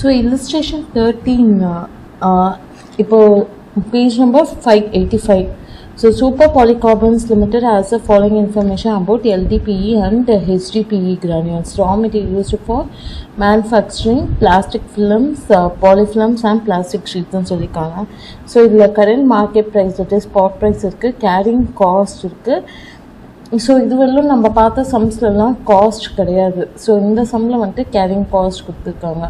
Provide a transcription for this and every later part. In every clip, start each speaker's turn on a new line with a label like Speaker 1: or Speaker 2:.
Speaker 1: So illustration 13 இப்போ page number 585. So Super Polycarbons Limited has the following information about LDPE and HDPE granules, raw material used for manufacturing plastic films, polyfilms and plastic sheets னு சொல்லிருக்காங்க. So இதுல current market price, that is spot price இருக்கு, carrying cost இருக்கு. So இதுவரையிலும் நம்ம பார்த்த சம்ஸ்லாம் cost கிடையாது. So இந்த சம்மில் வந்துட்டு கேரிங் காஸ்ட் கொடுத்துருக்காங்க.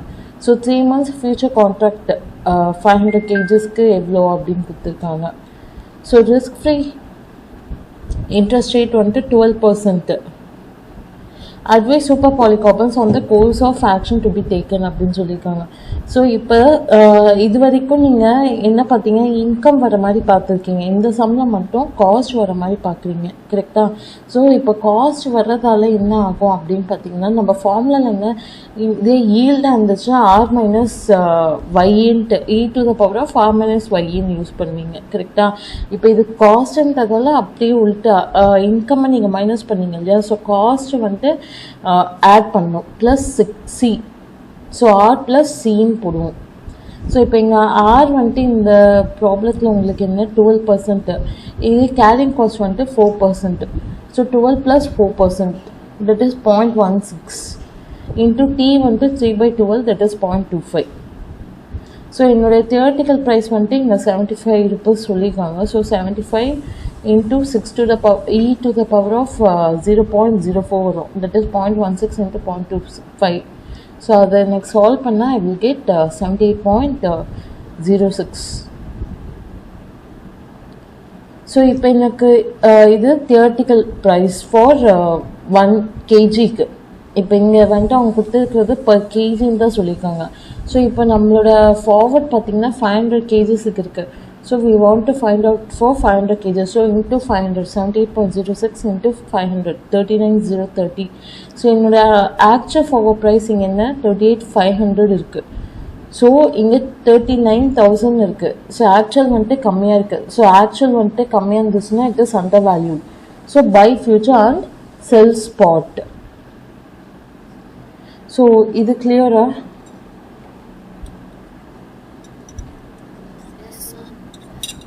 Speaker 1: ஸோ 3 months ஃபியூச்சர் கான்ட்ராக்ட் 500 kgsக்கு எவ்வளோ அப்படின்னு கொடுத்துருக்காங்க. So risk free interest rate வந்துட்டு 12%. Advise Super Polycarbons on the course of action to be taken அப்படின்னு சொல்லியிருக்காங்க. ஸோ இப்போ இது வரைக்கும் நீங்கள் என்ன பார்த்தீங்க, இன்கம் வர மாதிரி பார்த்துருக்கீங்க. இந்த சம்மில் மட்டும் காஸ்ட் வர மாதிரி பார்க்குறீங்க, கரெக்டாக? ஸோ இப்போ காஸ்ட் வர்றதால என்ன ஆகும் அப்படின்னு பார்த்தீங்கன்னா, நம்ம ஃபார்முலாவில் என்ன இதே ஈல்டாக இருந்துச்சுன்னா ஆர் மைனஸ் ஒய்ன்ட்டு e⁻⁴ யூஸ் பண்ணுவீங்க, கரெக்டாக? இப்போ இது காஸ்ட்ன்றதால அப்படியே உள்ட்டு இன்கம்மை நீங்கள் மைனஸ் பண்ணீங்க இல்லையா? ஸோ காஸ்ட் வந்துட்டு ஆட் பண்ணணும் plus C. So R plus சின்னு போடுவோம். ஸோ இப்போ இங்கே ஆர் வந்துட்டு இந்த ப்ராப்ளத்தில் உங்களுக்கு என்ன 12%, இது கேரிங் காஸ்ட் வந்துட்டு 4%. So 12 + 4%, that is 0.16 into t வந்துட்டு 3/12, தட் இஸ் 0.25. ஸோ என்னுடைய தியரட்டிக்கல் ப்ரைஸ் வந்துட்டு இங்கே 75 rupees சொல்லியிருக்காங்க. So 75 into 6 to the power e⁻⁴ 0.04 வரும், தட் இஸ் 0.16 into 0.25. ஸோ அதை எனக்கு சால்வ் பண்ணால் ஐ வில் கெட் 78.06. ஸோ இப்போ எனக்கு இது தியரட்டிக்கல் ப்ரைஸ் ஃபார் 1 kgக்கு. இப்போ இங்கே வந்துட்டு அவங்க கொடுத்துருக்கிறது பர் கேஜின்னு தான் சொல்லியிருக்காங்க. ஸோ இப்போ நம்மளோட ஃபார்வர்ட் பார்த்திங்கன்னா 500 kgsக்கு இருக்குது. So we want to find out for 500 kg. So into 500, 78.06 into 500, 39,030. So என்னோட ஆக்சுவல் ஃபார்வர்ட் ப்ரைஸ் இங்கே என்ன 38,500 இருக்குது. ஸோ இங்கே 39,000 இருக்குது. ஸோ ஆக்சுவல் வந்துட்டு கம்மியாக இருக்குது. ஸோ ஆக்சுவல் வந்துட்டு கம்மியாக இருந்துச்சுன்னா it is under value. So buy future and sell spot. So இது கிளியரா?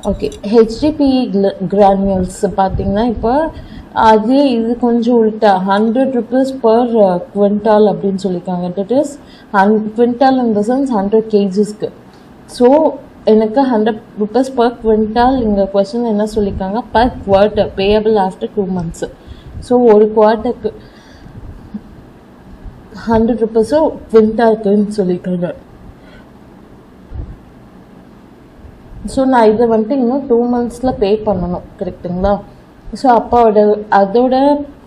Speaker 1: ஓகே, HDPE கிரானியூல்ஸ் பார்த்தீங்கன்னா இப்போ அதே இது கொஞ்சம் உள்ட்டா 100 rupees பர் குவிண்டால் அப்படின்னு சொல்லியிருக்காங்க. That is quintal in the sense 100 kgsக்கு. ஸோ எனக்கு 100 rupees பர் குவிண்டால் இங்கே கொஸ்டின் என்ன சொல்லியிருக்காங்க, per quarter payable after 2 months. So ஒரு குவார்ட்டருக்கு 100 rupees குவிண்டாலுக்குன்னு சொல்லியிருக்காங்க. ஸோ நான் இதை வந்துட்டு இன்னும் 2 months பே பண்ணணும், கரெக்டுங்களா? ஸோ அப்போ அதோட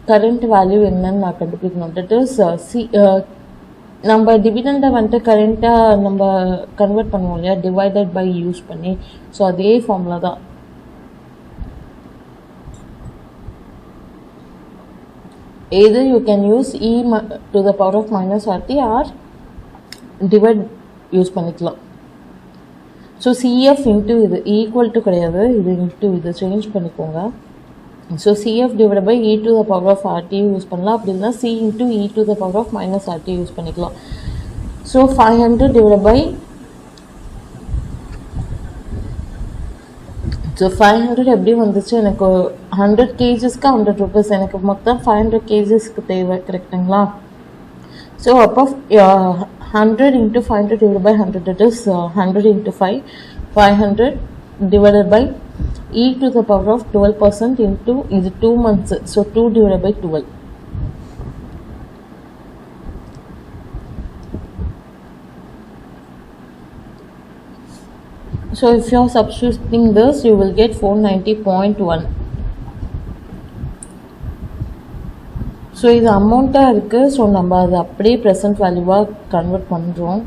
Speaker 1: கரண்ட் வேல்யூ என்னன்னு நான் கண்டுபிடிக்கணும். தட் இஸ் நம்ம டிவிடெண்டை வந்துட்டு கரண்ட்டாக நம்ம கன்வெர்ட் பண்ணுவோம் இல்லையா, டிவைடட் பை யூஸ் பண்ணி. ஸோ அதே ஃபார்முலா தான். either you can use e⁻⁻ or divide use பண்ணிக்கலாம். ஸோ சிஎஃப் இன்ட்டு இது ஈக்குவல் டு கிடையாது, இது இன்ட்டு இது சேஞ்ச் பண்ணிக்கோங்க. So CF divide by e⁻⁻ use பண்ணலாம். அப்படி இல்லைனா சி இன்ட்டு e⁻⁻ யூஸ் பண்ணிக்கலாம். ஸோ 500 டிவைட் பை 500 எப்படி வந்துச்சு, எனக்கு 100 kgsக்கு 100 rupees, எனக்கு மொத்தம் 500 kgsக்கு தேவை, கரெக்டுங்களா? ஸோ அப்போ 100 into 500 divided by 100, that is 100 into 5, 500 divided by e⁻12% into இது 2 months, so 2 divided by 12. So if you are substituting this, you will get 490.1. So இது அமௌண்ட்டாக இருக்குது. ஸோ நம்ம அதை அப்படியே ப்ரெசன்ட் வேல்யூவாக கன்வெர்ட் பண்ணுறோம்.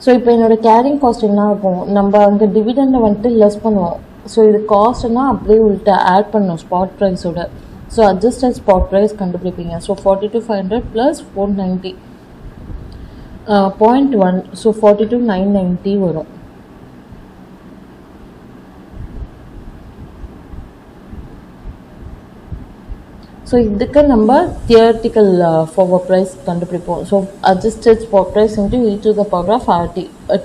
Speaker 1: ஸோ இப்போ என்னோடய கேரிங் காஸ்ட் என்ன ஆகும், நம்ம அங்கே டிவிடெண்டை வந்துட்டு லெஸ் பண்ணுவோம். ஸோ இது காஸ்ட்னா அப்படியே உள்ட்ட ஆட் பண்ணணும் ஸ்பாட் ப்ரைஸோட. ஸோ அட்ஜஸ்டட் ஸ்பாட் ப்ரைஸ் கண்டுபிடிப்பீங்க. ஸோ 42,500 + 490.1, ஸோ 42,990 வரும். ஸோ இதுக்கு நம்ம தியரட்டிக்கல் ஃபார்வர்ட் ப்ரைஸ் கண்டுபிடிப்போம். So adjusted spot price into e to the power of RT.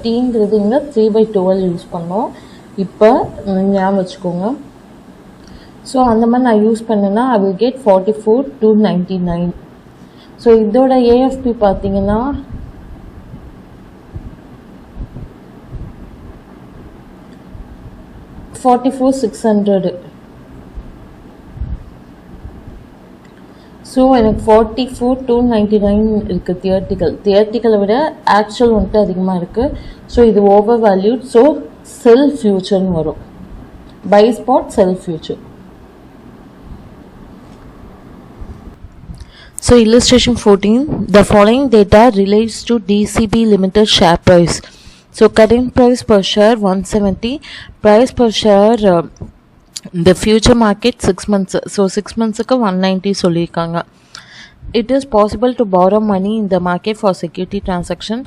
Speaker 1: டீங்கிறது இங்கே 3/12 யூஸ் பண்ணோம். இப்போ ஞாபகம் வச்சுக்கோங்க. ஸோ அந்த மாதிரி நான் யூஸ் பண்ணேன்னா I will get 44,299. ஸோ இதோட AFP பார்த்தீங்கன்னா 44,600. ஸோ எனக்கு 44,299 இருக்குது தியரட்டிக்கலை விட ஆக்சுவல் வந்துட்டு அதிகமாக இருக்குது. ஸோ இது ஓவர் வேல்யூட். ஸோ செல் ஃபியூச்சர்னு வரும். Buy spot sell future. So illustration 14, the following data relates to DCB Limited share price. So current price per share 170, price per share the future market 6 months. So 6 months ku 190 சொல்லிருக்காங்க. It is possible to borrow money in the market for security transaction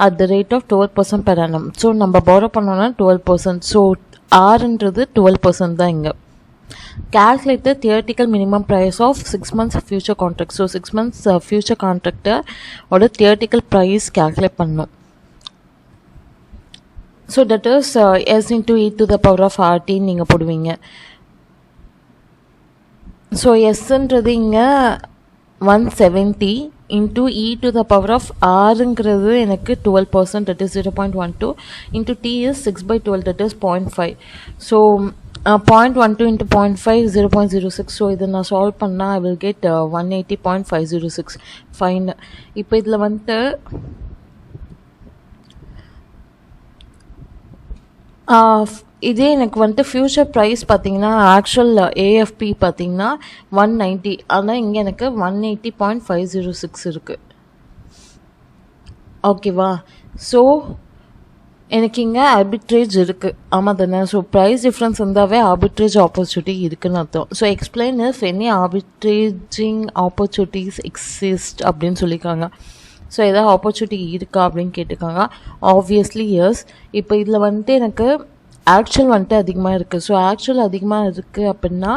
Speaker 1: at the rate of 12% per annum. So நம்ம borrow பண்ணோம்னா 12%. So Rன்றது 12% தான் இங்க. Calculate the theoretical minimum price of 6 months future contract. So 6 months future contract oda theoretical price calculate பண்ணனும். So that is s into e to the power of RT நீங்க போடுவீங்க. So s ன்றது இங்க 170 into e to the power of rங்கிறது எனக்கு 12%, that is 0.12 into t is 6/12, that is 0.5. So 0.12 into 0.5 0.06. So இதை நான் solve பண்ணால் I will get 180.506. Fine. இப்போ இதில் வந்துட்டு இதே எனக்கு வந்துட்டு ஃபியூச்சர் ப்ரைஸ் பார்த்தீங்கன்னா ஆக்சுவல் AFP பார்த்தீங்கன்னா 190. ஆனால் இங்கே எனக்கு 180.506 இருக்குது. ஓகேவா? ஸோ எனக்கு இங்கே ஆர்பிட்ரேஜ் இருக்குது. ஆமாம் தானே? ஸோ ப்ரைஸ் டிஃப்ரென்ஸ் இருந்தாவே ஆர்பிட்ரேஜ் ஆப்பர்ச்சுனிட்டி இருக்குதுன்னு அர்த்தம். So explain if any arbitraging opportunities exist அப்படின்னு சொல்லியிருக்காங்க. ஸோ ஏதாவது ஆப்பர்ச்சுனிட்டி இருக்கா அப்படின்னு கேட்டிருக்காங்க. Obviously yes. இப்போ இதில் வந்துட்டு எனக்கு ஆக்சுவல் வந்துட்டு அதிகமாக இருக்குது. ஸோ ஆக்சுவல் அதிகமாக இருக்குது அப்படின்னா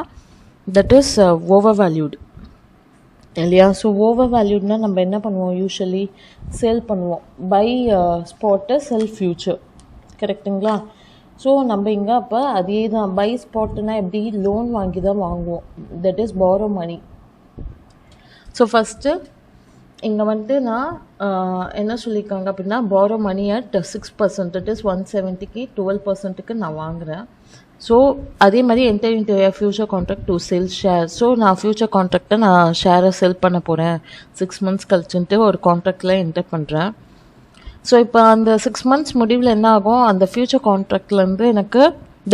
Speaker 1: தட் இஸ் ஓவர் வேல்யூடு இல்லையா? ஸோ ஓவர் வேல்யூட்னா நம்ம என்ன பண்ணுவோம்? யூஸ்வலி செல் பண்ணுவோம். பை ஸ்பாட்டு செல் ஃபியூச்சர், கரெக்டுங்களா? ஸோ நம்ம இங்கே அப்போ அதே தான். பை ஸ்பாட்டுனா எப்படி? லோன் வாங்கி தான் வாங்குவோம். That is borrow money. So first இங்கே வந்துட்டு நான் என்ன சொல்லியிருக்காங்க அப்படின்னா borrow money at 6%, that is 170க்கு 12%க்கு நான் வாங்குகிறேன். ஸோ அதே மாதிரி enter into future contract to sell share. So நான் ஃபியூச்சர் கான்ட்ராக்டை நான் ஷேரை செல் பண்ண போகிறேன் 6 months கழிச்சுன்ட்டு ஒரு கான்ட்ராக்டில் என்டர் பண்ணுறேன். ஸோ இப்போ அந்த 6 months முடிவில் என்ன ஆகும்? அந்த ஃபியூச்சர் கான்ட்ராக்ட்லேருந்து எனக்கு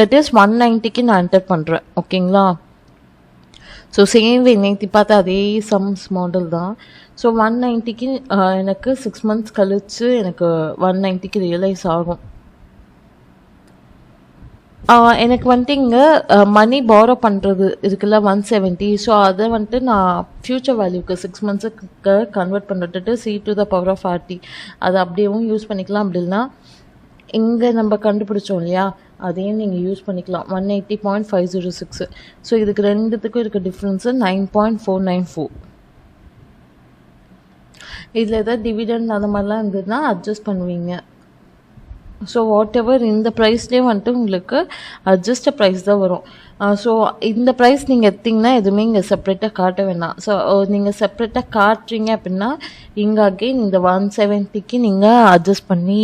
Speaker 1: தட் இஸ் 190க்கு நான் என்டர் பண்ணுறேன். ஓகேங்களா? ஸோ சேம் நேற்று பார்த்தா அதே சம்ஸ் மாடல் தான். ஸோ 190க்கு எனக்கு 6 months கழிச்சு எனக்கு 190க்கு ரியலைஸ் ஆகும். எனக்கு வந்துட்டு இங்கே மணி borrow பண்ணுறது இருக்குல்ல 170. ஸோ அதை வந்துட்டு நான் ஃப்யூச்சர் வேல்யூக்கு 6 monthsக்கு கன்வெர்ட் பண்ணுறது C to the power of RT. அதை அப்படியேவும் யூஸ் பண்ணிக்கலாம். அப்படின்னா இங்கே நம்ம கண்டுபிடிச்சோம் இல்லையா, அதையும் நீங்கள் யூஸ் பண்ணிக்கலாம். 180.506. ஸோ இதுக்கு ரெண்டுத்துக்கும் இருக்க டிஃப்ரென்ஸு 9.494. இதில் எதாவது டிவிடெண்ட் அந்த மாதிரிலாம் இருந்ததுன்னா அட்ஜஸ்ட் பண்ணுவீங்க. ஸோ வாட் எவர் இந்த ப்ரைஸ்லேயே வந்துட்டு உங்களுக்கு அட்ஜஸ்ட் ப்ரைஸ் தான் வரும். ஸோ இந்த ப்ரைஸ் நீங்கள் எடுத்திங்கன்னா எதுவுமே இங்கே செப்ரேட்டாக காட்ட வேணாம். ஸோ நீங்கள் செப்ரேட்டாக காட்டுறீங்க அப்படின்னா இங்கே அகெயின் இந்த 170க்கு நீங்கள் அட்ஜஸ்ட் பண்ணி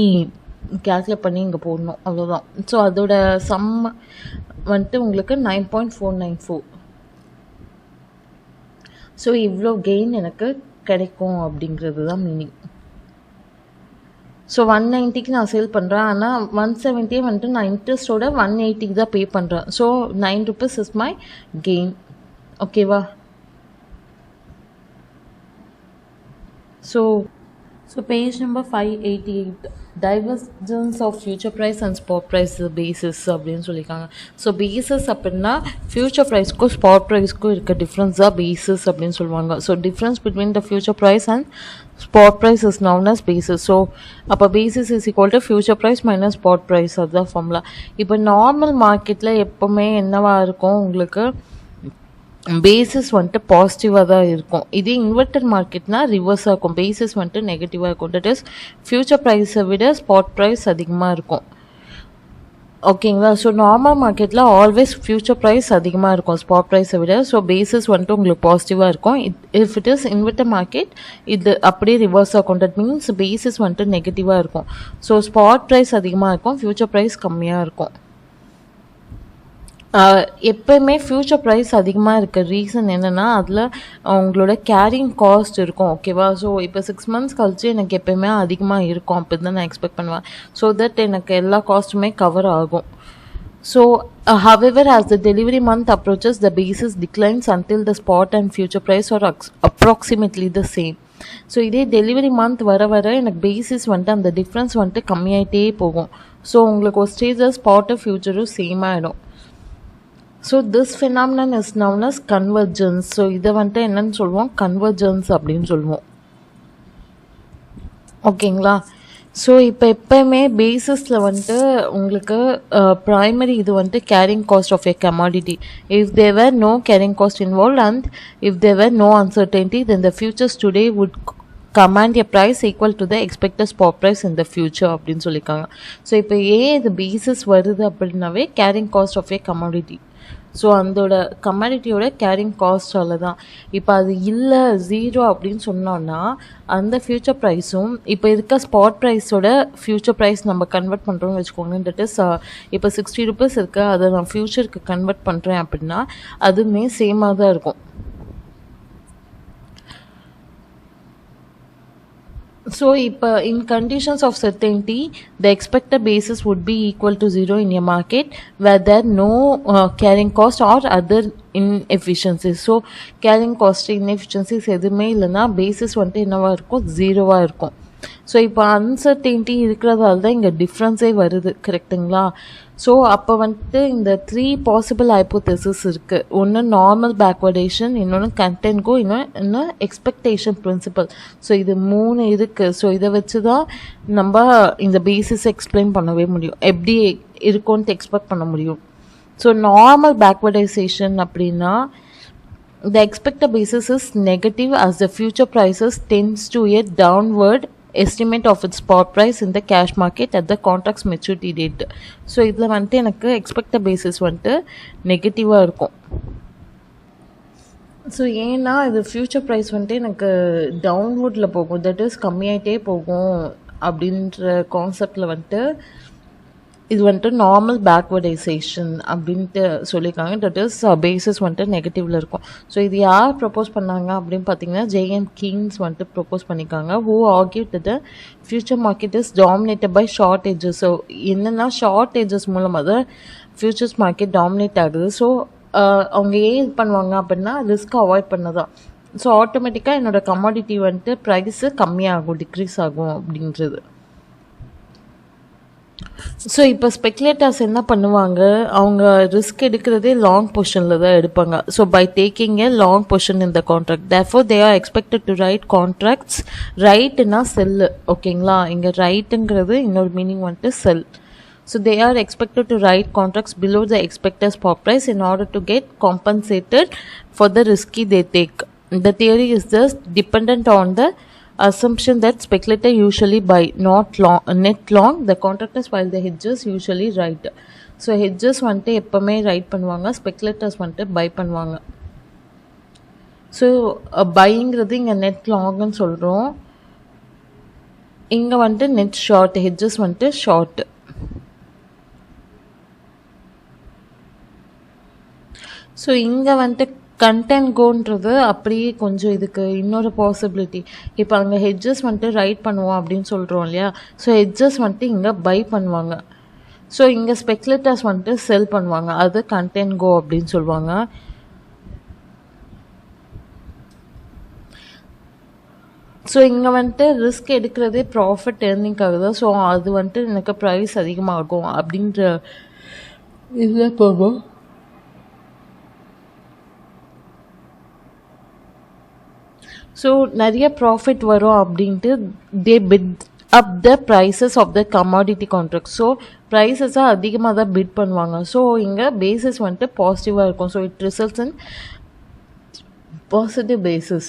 Speaker 1: கேல்குலேட் பண்ணி இங்கே போடணும், அவ்வளோதான். ஸோ அதோட சம் வந்துட்டு உங்களுக்கு 9.494. ஸோ இவ்வளோ கெயின் எனக்கு கிடைக்கும் அப்படிங்கிறது தான் மீனிங். ஸோ 190க்கு நான் சேல் பண்ணுறேன். ஆனால் 170 வந்துட்டு நான் இன்ட்ரெஸ்ட்டோட 180க்கு தான் பே பண்ணுறேன். So 9 rupees is my gain. ஓகேவா? So page number 588, divergence of future price and spot price basis அப்படின்னு சொல்லியிருக்காங்க. ஸோ பேசிஸ் அப்படின்னா ஃபியூச்சர் ப்ரைஸ்க்கும் ஸ்பாட் ப்ரைஸ்க்கும் இருக்க டிஃப்ரென்ஸ் தான் பேசிஸ் அப்படின்னு சொல்லுவாங்க. So difference between the future price and spot price is known as basis. So அப்போ basis is equal to future price minus spot price, அதுதான் ஃபார்முலா. இப்போ நார்மல் மார்க்கெட்டில் எப்போவுமே என்னவா இருக்கும் உங்களுக்கு? பேசிஸ் வந்துட்டு பாசிட்டிவாக தான் இருக்கும். இதே இன்வெர்டர் மார்க்கெட்னா ரிவர்ஸாக இருக்கும், பேசிஸ் வந்துட்டு நெகட்டிவாக இருக்கும். தட் இஸ் ஃபியூச்சர் ப்ரைஸை விட ஸ்பாட் ப்ரைஸ் அதிகமாக இருக்கும். ஓகேங்களா? ஸோ நார்மல் மார்க்கெட்டில் ஆல்வேஸ் ஃபியூச்சர் ப்ரைஸ் அதிகமாக இருக்கும் ஸ்பாட் ப்ரைஸை விட. ஸோ பேசிஸ் வந்துட்டு உங்களுக்கு பாசிட்டிவாக இருக்கும். If it is inverter market இது அப்படியே ரிவர்ஸ் ஆகும். தட் மீன்ஸ் பேசிஸ் வந்துட்டு நெகட்டிவாக இருக்கும். ஸோ ஸ்பாட் ப்ரைஸ் அதிகமாக இருக்கும், ஃபியூச்சர் ப்ரைஸ் கம்மியாக இருக்கும். எப்போயுமே ஃப்யூச்சர் ப்ரைஸ் அதிகமாக இருக்க ரீசன் என்னென்னா அதில் உங்களோட கேரிங் காஸ்ட் இருக்கும். ஓகேவா? ஸோ இப்போ 6 months கழிச்சு எனக்கு எப்போயுமே அதிகமாக இருக்கும் அப்படின்னு தான் நான் எக்ஸ்பெக்ட் பண்ணுவேன். ஸோ தட் எனக்கு எல்லா காஸ்ட்டுமே கவர் ஆகும். So however as the delivery month approaches the basis declines until the spot and future price are approximately the same. So இதே டெலிவரி மந்த் வர வர எனக்கு பேசிஸ் வந்துட்டு அந்த டிஃப்ரென்ஸ் வந்துட்டு கம்மியாகிட்டே போகும். ஸோ உங்களுக்கு ஒரு ஸ்டேஜில் ஸ்பாட்டும் ஃபியூச்சரும் சேம் ஆகிடும். So this phenomenon is known as convergence. So இதை வந்துட்டு என்னன்னு சொல்லுவோம்? கன்வர்ஜென்ஸ் அப்படின்னு சொல்லுவோம். ஓகேங்களா? ஸோ இப்போ எப்போயுமே பேசிஸில் வந்துட்டு உங்களுக்கு ப்ரைமரி இது வந்துட்டு carrying cost of a commodity. If there're no carrying cost involve and if there're no uncertainty then the futures today would command a price equal to the expected spot price in the future அப்படின்னு சொல்லியிருக்காங்க. So இப்போ ஏன் இது basis வருது அப்படின்னாவே carrying cost of a commodity. So அதோட கமாடிட்டியோட carrying காஸ்டால் தான். இப்போ அது இல்லை ஜீரோ அப்படின்னு சொன்னோன்னா அந்த ஃப்யூச்சர் ப்ரைஸும் இப்போ இருக்க ஸ்பாட் ப்ரைஸோட ஃப்யூச்சர் ப்ரைஸ் நம்ம கன்வெர்ட் பண்ணுறோம்னு வச்சுக்கோங்க. தட் இஸ் இப்போ 60 rupees இருக்குது, அதை நான் ஃப்யூச்சருக்கு கன்வெர்ட் பண்ணுறேன் அப்படின்னா அதுவுமே சேமாக தான் இருக்கும். So, in conditions of certainty, the expected basis would be equal to 0 in a market where there are no carrying cost or other inefficiencies. So, carrying cost inefficiencies எதுவுமே இல்லைன்னா basis வந்துட்டு என்னவாக இருக்கும்? 0வாக இருக்கும். ஸோ இப்போ அன்சர்டென்ட்டி இருக்கிறதால தான் இங்கே டிஃப்ரென்ஸே வருது. கரெக்டுங்களா? ஸோ அப்போ வந்துட்டு இந்த 3 பாசிபிள் ஹைப்போதெசிஸ் இருக்குது. ஒன்று நார்மல் பேக்வர்டேஷன், இன்னொன்று கண்டென்ட் கோ, இன்னொன்று எக்ஸ்பெக்டேஷன் பிரின்சிபல். ஸோ இது 3 இருக்குது. ஸோ இதை வச்சு தான் நம்ம இந்த பேசிஸ் எக்ஸ்பிளைன் பண்ணவே முடியும், எப்படி இருக்கும்னு எக்ஸ்பெக்ட் பண்ண முடியும். ஸோ நார்மல் பேக்வர்டைசேஷன் அப்படின்னா the expected basis is negative as the future prices tends to a downward estimate of its spot price in the cash market at the contract's maturity date. So இதில் வந்துட்டு எனக்கு expected basis வந்துட்டு நெகட்டிவாக இருக்கும். So ஏன்னா இது future price வந்துட்டு எனக்கு டவுன்வுட்டில் போகும், தட் இஸ் கம்மியாகிட்டே போகும் அப்படின்ற கான்செப்டில் வந்துட்டு இது வந்துட்டு நார்மல் பேக்வர்டைசேஷன் அப்படின்ட்டு சொல்லியிருக்காங்க. தட் இஸ் பேசிஸ் வந்துட்டு நெகட்டிவில் இருக்கும். ஸோ இது யார் ப்ரப்போஸ் பண்ணாங்க அப்படின்னு பார்த்தீங்கன்னா ஜேஎம் கீன்ஸ் வந்துட்டு ப்ரப்போஸ் பண்ணியிருக்காங்க. Who argue that the future market is dominated by short hedges. So என்னென்னா ஷார்ட் ஏஜஸ் மூலமாக தான் ஃபியூச்சர்ஸ் மார்க்கெட் டாமினேட் ஆகுது. ஸோ அவங்க ஏன் இது பண்ணுவாங்க அப்படின்னா ரிஸ்க் அவாய்ட் பண்ணதான். ஸோ ஆட்டோமேட்டிக்காக என்னோடய கமாடிட்டி வந்துட்டு ப்ரைஸு கம்மியாகும், டிக்ரீஸ் ஆகும் அப்படின்றது. ஸோ இப்போ ஸ்பெக்குலேட்டர்ஸ் என்ன பண்ணுவாங்க? அவங்க ரிஸ்க் எடுக்கிறதே லாங் பொசிஷனில் தான் எடுப்பாங்க. So by taking a long position in the contract, therefore they are expected to write contracts. ரைட்டுனா செல்லு. ஓகேங்களா? இங்கே ரைட்டுங்கிறது இன்னொரு மீனிங் வந்துட்டு செல். So they are expected to write contracts below the expected spot price in order to get compensated for the risky they take. The theory is thus dependent on the assumption that speculator usually buy not long net long the contractors while the hedgers usually write. So hedgers வந்துட்டு எப்பவுமே right பண்ணுவாங்க, speculators வந்துட்டு buy பண்ணுவாங்க. So பைங்கிறது இங்கே net லாங்னு சொல்கிறோம், இங்கே வந்துட்டு net short, hedges வந்துட்டு ஷார்ட். ஸோ இங்கே வந்துட்டு கண்டென்ட் கோன்றது அப்படியே கொஞ்சம் இதுக்கு இன்னொரு பாசிபிலிட்டி. இப்போ அங்கே ஹெட்ஜஸ் வந்துட்டு ரைட் பண்ணுவோம் அப்படின்னு சொல்கிறோம் இல்லையா? ஸோ ஹெட்ஜஸ் வந்துட்டு இங்கே பை பண்ணுவாங்க. ஸோ இங்கே ஸ்பெக்குலேட்டர்ஸ் வந்துட்டு செல் பண்ணுவாங்க, அது கண்டென்ட் கோ அப்படின்னு சொல்லுவாங்க. ஸோ இங்கே வந்துட்டு ரிஸ்க் எடுக்கிறதே ப்ராஃபிட் ஏர்னிங்காக தான். ஸோ அது வந்துட்டு எனக்கு ப்ரைஸ் அதிகமாகும் அப்படின்ற இதில் போகும். ஸோ நிறைய ப்ராஃபிட் வரும் அப்படின்ட்டு they bid up the prices of the commodity contract. So ப்ரைஸஸாக அதிகமாக தான் பிட் பண்ணுவாங்க. ஸோ இங்கே பேசிஸ் வந்துட்டு பாசிட்டிவாக இருக்கும். So it results in positive basis.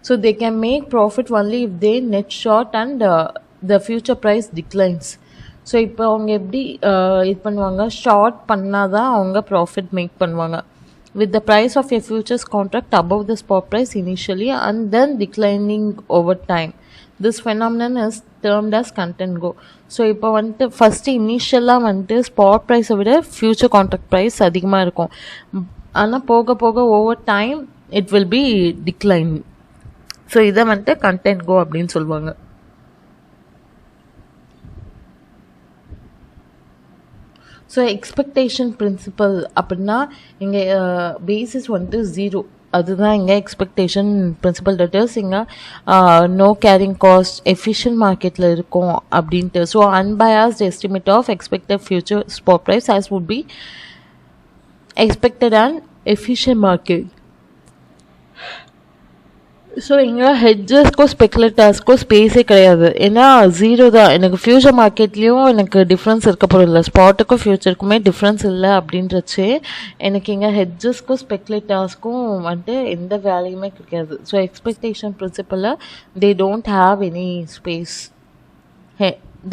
Speaker 1: So they can make profit only if they net short and the future price declines. So இப்போ அவங்க எப்படி இது பண்ணுவாங்க, ஷார்ட் பண்ணால் தான் அவங்க ப்ராஃபிட் மேக் பண்ணுவாங்க. With the price of a futures contract above the spot price initially and then declining over time. This phenomenon is termed as content go. So இப்போ வந்துட்டு ஃபஸ்ட்டு இனிஷியலாக வந்துட்டு ஸ்பாட் ப்ரைஸை விட ஃப்யூச்சர் கான்ட்ராக்ட் ப்ரைஸ் அதிகமாக இருக்கும். ஆனால் போக போக over time it will B decline. So இதை வந்துட்டு கண்டென்ட் கோ அப்படின்னு சொல்லுவாங்க. ஸோ எக்ஸ்பெக்டேஷன் பிரின்சிபல் அப்படின்னா இங்கே பேசிஸ் வந்துட்டு 0, அதுதான் இங்கே எக்ஸ்பெக்டேஷன் பிரின்சிபல். டேட்டர்ஸ் இங்கே நோ கேரிங் காஸ்ட் எஃபிஷியன்ட் மார்க்கெட்டில் இருக்கும் அப்படின்ட்டு. So unbiased estimate of expected future spot price as would be expected and efficient market. So இங்கே ஹெட்ஜஸ்க்கும் ஸ்பெக்குலேட்டர்ஸ்க்கும் ஸ்பேஸே கிடையாது. ஏன்னா 0 தான். எனக்கு ஃப்யூச்சர் மார்க்கெட்லேயும் எனக்கு டிஃப்ரென்ஸ் இருக்க போகிறதில்ல, ஸ்பாட்டுக்கும் ஃப்யூச்சருக்குமே டிஃப்ரென்ஸ் இல்லை அப்படின்றச்சு எனக்கு இங்கே ஹெட்ஜஸ்க்கும் ஸ்பெக்குலேட்டர்ஸ்க்கும் வந்துட்டு எந்த வேலையுமே கிடைக்காது. ஸோ எக்ஸ்பெக்டேஷன் பிரின்சிபலில் they don't have any space.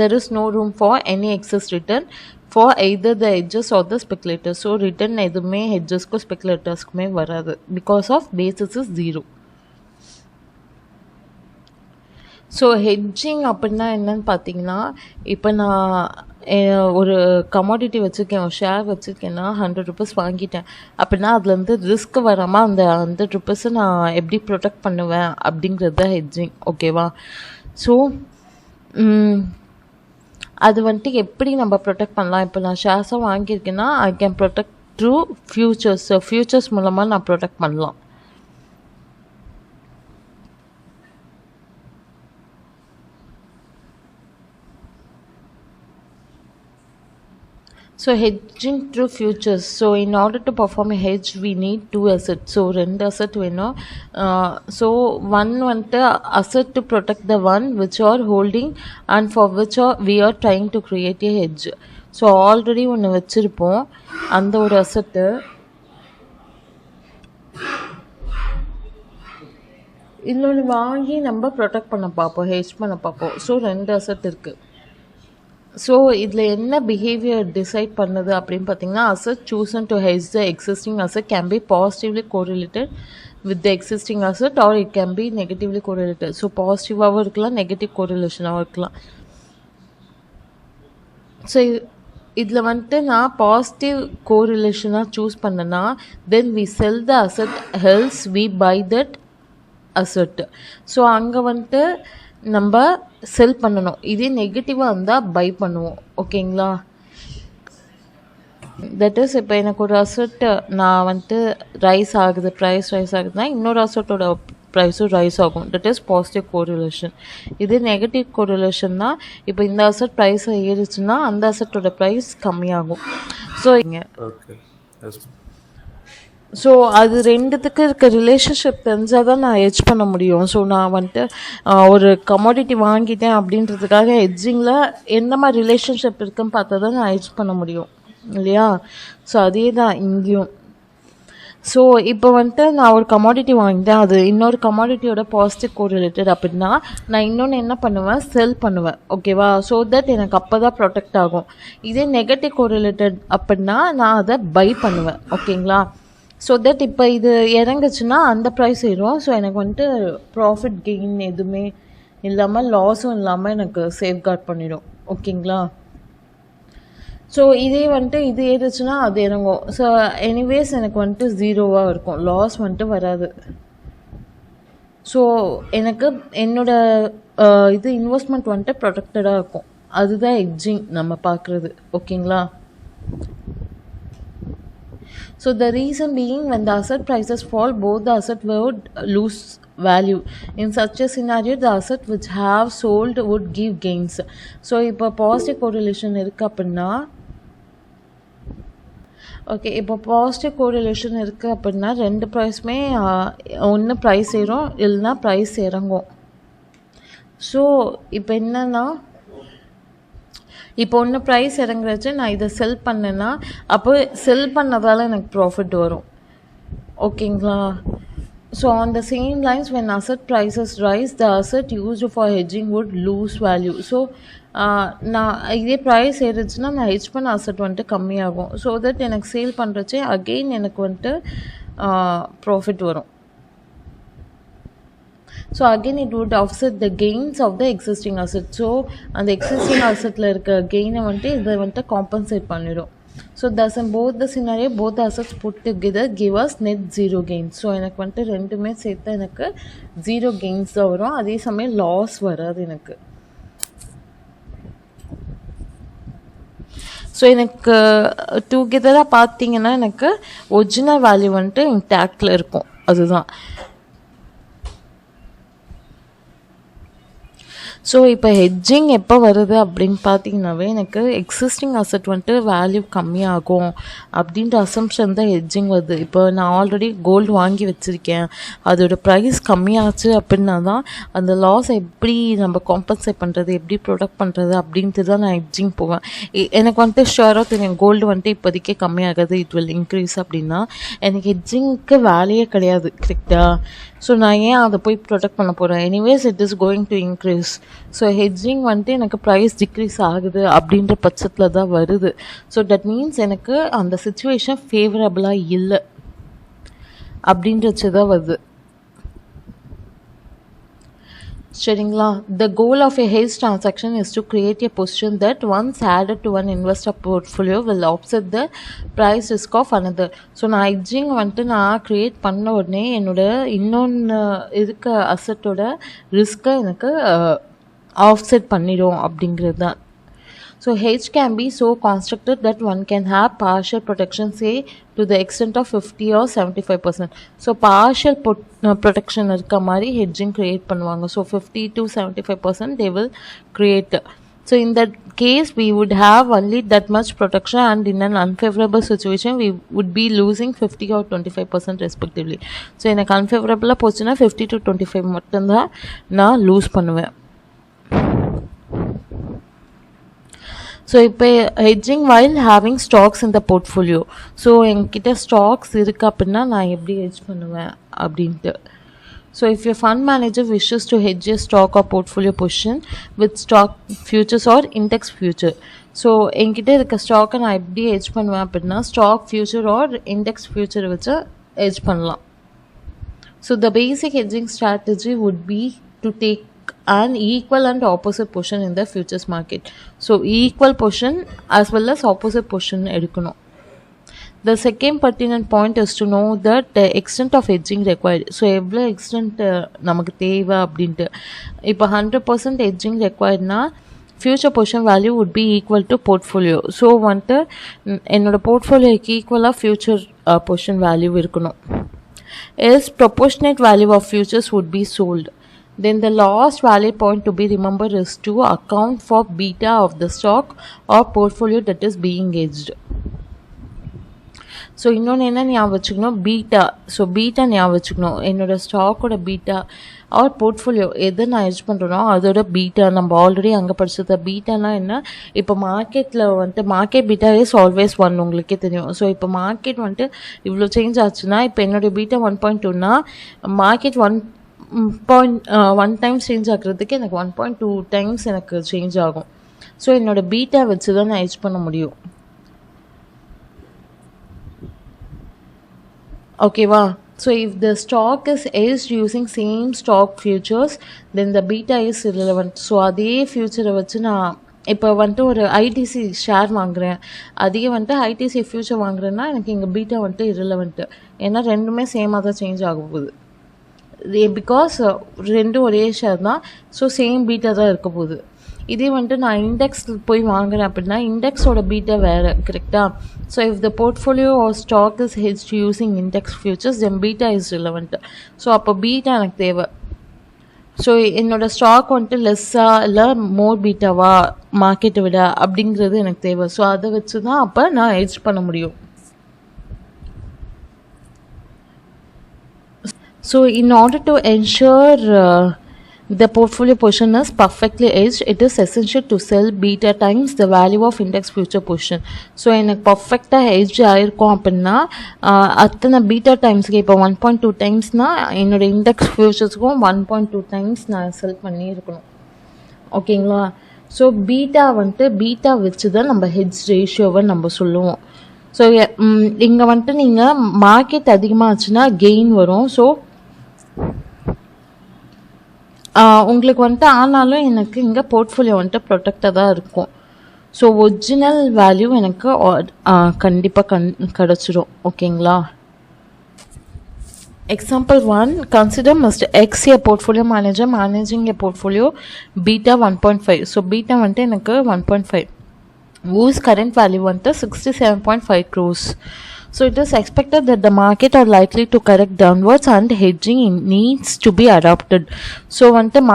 Speaker 1: There is no room for any excess return for either the hedges or the speculators. So return எதுவுமே ஹெட்ஜஸ்க்கும் ஸ்பெக்குலேட்டர்ஸ்க்குமே வராது because of basis is 0. So hedging அப்படின்னா என்னன்னு பார்த்தீங்கன்னா, இப்போ நான் ஒரு கமாடிட்டி வச்சுருக்கேன், ஒரு ஷேர் வச்சுருக்கேன்னா 100 rupees வாங்கிட்டேன் அப்படின்னா அதுலேருந்து ரிஸ்க் வராமல் அந்த 100 rupees நான் எப்படி ப்ரொடெக்ட் பண்ணுவேன் அப்படிங்கிறது தான் ஹெட்ஜிங். ஓகேவா? ஸோ அது வந்துட்டு எப்படி நம்ம ப்ரொடெக்ட் பண்ணலாம். இப்போ நான் ஷேர்ஸாக வாங்கியிருக்கேன்னா I can protect through futures. So futures மூலமாக நான் ப்ரொடெக்ட் பண்ணலாம். So hedging through futures. So in order to perform a hedge, we need 2 assets. So ரெண்டு asset வேணும். So one வந்துட்டு asset to protect the one which are holding and for which we are trying to create a hedge. So already ஒன்று வச்சுருப்போம், அந்த ஒரு asset இன்னொன்று வாங்கி நம்ம ப்ரொடெக்ட் பண்ண பார்ப்போம், ஹெட்ஜ் பண்ண பார்ப்போம். ஸோ 2 asset இருக்குது. ஸோ இதில் என்ன பிஹேவியர் டிசைட் பண்ணுது அப்படின்னு பார்த்தீங்கன்னா, asset chosen to hedge the existing asset can be positively correlated with the existing asset or it can be negatively correlated. So பாசிட்டிவாகவும் இருக்கலாம், நெகட்டிவ் கோரிலேஷனாகவும் இருக்கலாம். ஸோ இதில் வந்துட்டு நான் பாசிட்டிவ் கோரிலேஷனாக சூஸ் பண்ணேன்னா then we sell the asset else we buy that asset. So அங்கே வந்துட்டு நம்ம செல் பண்ணணும். இதே நெகட்டிவாக இருந்தால் பை பண்ணுவோம். ஓகேங்களா? தட் இஸ் இப்போ எனக்கு ஒரு அசட் நான் வந்துட்டு ரைஸ் ஆகுது, ப்ரைஸ் ரைஸ் ஆகுதுன்னா இன்னொரு அசட்டோட ப்ரைஸும் ரைஸ் ஆகும். That is positive correlation. இது நெகட்டிவ் கோரிலேஷன்னா இப்போ இந்த அசட் ப்ரைஸ் ஏறிச்சுன்னா அந்த அசட்டோட ப்ரைஸ் கம்மியாகும். ஸோ இங்கே ஸோ அது ரெண்டுத்துக்கு இருக்க ரிலேஷன்ஷிப் தெரிஞ்சால் தான் நான் ஹெட்ஜ் பண்ண முடியும். ஸோ நான் வந்துட்டு ஒரு கமாடிட்டி வாங்கிட்டேன் அப்படின்றதுக்காக ஹெட்ஜிங்கில் எந்த மாதிரி ரிலேஷன்ஷிப் இருக்குன்னு பார்த்தா தான் நான் ஹெட்ஜ் பண்ண முடியும் இல்லையா? ஸோ அதே தான் இங்கேயும். ஸோ இப்போ வந்துட்டு நான் ஒரு கமாடிட்டி வாங்கிட்டேன், அது இன்னொரு கமாடிட்டியோட பாசிட்டிவ் கோரிலேட்டட் அப்படின்னா நான் இன்னொன்று என்ன பண்ணுவேன், செல் பண்ணுவேன். ஓகேவா? ஸோ தட் எனக்கு அப்போ தான் ப்ரொடெக்ட் ஆகும். இதே நெகட்டிவ் கோரிலேட்டட் அப்படின்னா நான் அதை பை பண்ணுவேன். ஓகேங்களா? ஸோ தட் இப்போ இது இறங்குச்சுன்னா அந்த ப்ரைஸ் ஏறும். ஸோ எனக்கு வந்துட்டு ப்ராஃபிட் கெயின் எதுவுமே இல்லாமல் லாஸும் இல்லாமல் எனக்கு சேஃப்கார்ட் பண்ணிடும். ஓகேங்களா? ஸோ இதே வந்துட்டு இது ஏறுச்சுன்னா அது இறங்கும். ஸோ எனிவேஸ் எனக்கு வந்துட்டு 0வாக இருக்கும், லாஸ் வந்துட்டு வராது. ஸோ எனக்கு என்னோடய இது இன்வெஸ்ட்மெண்ட் வந்துட்டு ப்ரொடெக்டடாக இருக்கும். அதுதான் ஹெட்ஜிங் நம்ம பார்க்குறது. ஓகேங்களா? So the reason being, when the asset prices fall, both the asset would lose value. In such a scenario, the asset which have sold would give gains. So இப்போ பாசிட்டிவ் கோரிலேஷன் இருக்குது அப்படின்னா இப்போ positive correlation இருக்குது அப்படின்னா ரெண்டு ப்ரைஸுமே ஒன்று price ஏறும் இல்லைன்னா ப்ரைஸ் இறங்கும். ஸோ இப்போ என்னென்னா இப்போ ஒன்று ப்ரைஸ் இறங்குறச்சு நான் இதை செல் பண்ணேன்னா அப்போ செல் பண்ணதால் எனக்கு ப்ராஃபிட் வரும். ஓகேங்களா? So on the same lines, when asset prices rise, the asset used for hedging would lose value. So நான் இதே ப்ரைஸ் ஏறிச்சுன்னா நான் ஹெட்ஜ் பண்ண அசட் வந்துட்டு கம்மியாகும். ஸோ தட் எனக்கு சேல் பண்ணுறச்சே அகெயின் எனக்கு வந்துட்டு ப்ராஃபிட் வரும். So again it would offset the gains of the existing asset. So அந்த எக்ஸிஸ்டிங் அசட்டில் இருக்க கெயினை வந்துட்டு இதை வந்துட்டு காம்பன்சேட் பண்ணிடும். So thus in both the scenario, both the assets put together give us net zero gains. So எனக்கு வந்துட்டு ரெண்டுமே சேர்த்து எனக்கு ஜீரோ கெயின்ஸ் தான் வரும், அதே சமயம் லாஸ் வராது எனக்கு. ஸோ எனக்கு டுகெதராக பார்த்தீங்கன்னா எனக்கு ஒரிஜினல் வேல்யூ வந்துட்டு இன்டாக்டில் இருக்கும். அதுதான். ஸோ இப்போ ஹெட்ஜிங் எப்போ வருது அப்படின்னு பார்த்தீங்கன்னாவே எனக்கு எக்ஸிஸ்டிங் அசட் வந்துட்டு வேல்யூ கம்மியாகும் அப்படின்ற அசம்ஷன் தான் ஹெட்ஜிங் வருது. இப்போ நான் ஆல்ரெடி கோல்டு வாங்கி வச்சுருக்கேன், அதோட ப்ரைஸ் கம்மியாச்சு அப்படின்னா தான் அந்த லாஸ் எப்படி நம்ம காம்பன்சேட் பண்ணுறது, எப்படி ப்ரொடக்ட் பண்ணுறது அப்படின்ட்டு தான் நான் ஹெட்ஜிங் போவேன். எனக்கு வந்துட்டு ஷுவராக தெரியும் கோல்டு வந்துட்டு இப்போதைக்கே கம்மியாகாது, இட் வில் இன்க்ரீஸ் அப்படின்னா எனக்கு ஹெட்ஜிங்க்கு வேலையே கிடையாது. கரெக்டாக? ஸோ நான் ஏன் அதை போய் ப்ரொடெக்ட் பண்ண போகிறேன்? Anyways it is going to increase. So hedging வந்துட்டு எனக்கு ப்ரைஸ் டிக்ரீஸ் ஆகுது அப்படின்ற பட்சத்தில் தான் வருது. ஸோ தட் மீன்ஸ் எனக்கு அந்த சிச்சுவேஷன் ஃபேவரபுளாக இல்லை அப்படின்றச்சு தான் வருது. சரிங்களா? The goal of a hedge transaction is to create a position that once added to one investor portfolio will offset the price risk of another. So நான் ஹெட்ஜிங் வந்துட்டு நான் create பண்ண உடனே என்னோட இன்னொன்று இருக்க அசட்டோட ரிஸ்க்கை எனக்கு ஆஃப்செட் பண்ணிடும் அப்படிங்கிறது தான். So hedge can be so constructed that one can have partial protection, say to the extent of 50 or 75%. So partial protection irukka mari hedging create பண்ணுவாங்க. So 50 to 75% they will create. So in that case we would have only that much protection, and in an unfavorable situation we would be losing 50 or 25% respectively. So எனக்கு unfavorable போச்சுன்னா 50 to 25 மட்டும்தான் நான் loose பண்ணுவேன். So இப்போ hedging while having stocks in the portfolio. So என்கிட்ட stocks இருக்குது அப்படின்னா நான் எப்படி ஹெட்ஜ் பண்ணுவேன் அப்படின்ட்டு. So if your fund manager wishes to hedge a stock or portfolio position with stock futures or index future. So என்கிட்ட இருக்க ஸ்டாக்கை நான் எப்படி ஹெட்ஜ் பண்ணுவேன் அப்படின்னா stock future or index future வச்சு ஹெட்ஜ் பண்ணலாம். So the basic hedging strategy would be to take an equal and opposite position in the futures market. So equal position as well as opposite position எடுக்கணும். The second pertinent point is to know that the extent of hedging required. So எவ்வளோ extent நமக்கு தேவை அப்படின்ட்டு. இப்போ 100% hedging requiredனா future position value would be equal to portfolio. So வந்துட்டு என்னோட போர்ட்ஃபோலியோக்கு ஈக்குவலாக future position value இருக்கணும். Else proportionate value of futures would be sold. Then the last valid point to be remembered is to account for beta of the stock or portfolio that is being hedged. So இன்னொன்று என்ன ஞாபகம் வச்சுக்கணும், beta. So beta ஞாபகம் வச்சுக்கணும். என்னோடய ஸ்டாக்கோட beta R portfolio எது நான் ஹெட்ஜ் பண்ணுறனோ அதோட பீட்டா நம்ம ஆல்ரெடி அங்கே படிச்சது. பீட்டானா என்ன, இப்போ மார்க்கெட்டில் வந்துட்டு மார்க்கெட் பீட்டா இஸ் ஆல்வேஸ் 1, உங்களுக்கே தெரியும். ஸோ இப்போ மார்க்கெட் வந்துட்டு இவ்வளோ சேஞ்ச் ஆச்சுன்னா இப்போ என்னுடைய பீட்டா 1.2னா மார்க்கெட் 1 டைம்ஸ் சேஞ்ச் ஆகிறதுக்கு எனக்கு 1.2 டைம்ஸ் எனக்கு சேஞ்ச் ஆகும். ஸோ என்னோட பீட்டா வச்சு தான் நான் ஹெட்ஜ் பண்ண முடியும். ஓகேவா? So if the stock is hedged using same stock futures then the beta is irrelevant. So அதே ஃபியூச்சரை வச்சு நான் இப்போ வந்துட்டு ஒரு ஐடிசி ஷேர் வாங்குகிறேன், அதே வந்துட்டு ஐடிசி ஃபியூச்சர் வாங்குறேன்னா எனக்கு இங்கே பீட்டா வந்துட்டு irrelevant. ஏன்னா ரெண்டுமே சேமாக தான் சேஞ்ச் ஆக போகுது. பிகாஸ் ரெண்டும் ஒரே ஷேர் தான். ஸோ சேம் பீட்டா தான் இருக்க போகுது. இதே வந்துட்டு நான் இண்டெக்ஸ் போய் வாங்குறேன் அப்படின்னா இண்டெக்ஸோட பீட்டா வேறு. கரெக்டாக? So if the portfolio or stock is hedged using index futures then beta is relevant. So அப்போ பீட்டா எனக்கு தேவை. ஸோ என்னோடய ஸ்டாக் வந்துட்டு லெஸ்ஸாக இல்லை மோர் பீட்டாவா மார்க்கெட்டை விட அப்படிங்கிறது எனக்கு தேவை. ஸோ அதை வச்சு தான் அப்போ நான் ஹெட்ஜ் பண்ண முடியும். So in order to ensure The portfolio position is perfectly hedged. It is essential to sell beta times the value of index future position. So எனக்கு பர்ஃபெக்டாக ஹெட்ஜ் ஆகிருக்கும் அப்படின்னா அத்தனை பீட்டா டைம்ஸ்க்கு இப்போ 1.2 டைம்ஸ்னால் என்னோடய இண்டெக்ஸ் ஃபியூச்சர்ஸுக்கும் 1.2 டைம்ஸ் நான் செல் பண்ணியிருக்கணும். ஓகேங்களா? ஸோ பீட்டா வச்சு தான் நம்ம ஹெட்ஜ் ரேஷியோவை நம்ம சொல்லுவோம். ஸோ இங்கே நீங்கள் மார்க்கெட் அதிகமாகச்சுன்னா கெயின் வரும். ஸோ உங்களுக்கு ஆனாலும் எனக்கு இங்கே போர்ட்ஃபோலியோ ப்ரொடெக்டாக தான் இருக்கும். ஸோ ஒரிஜினல் வேல்யூ எனக்கு கண்டிப்பாக கிடச்சிரும். ஓகேங்களா? Example 1, consider Mr. X a portfolio manager managing a portfolio beta 1.5. So beta எனக்கு 1.5, whose current value 67.5 crores. So it is expected that the market are likely to correct downwards and hedging needs to be adopted. So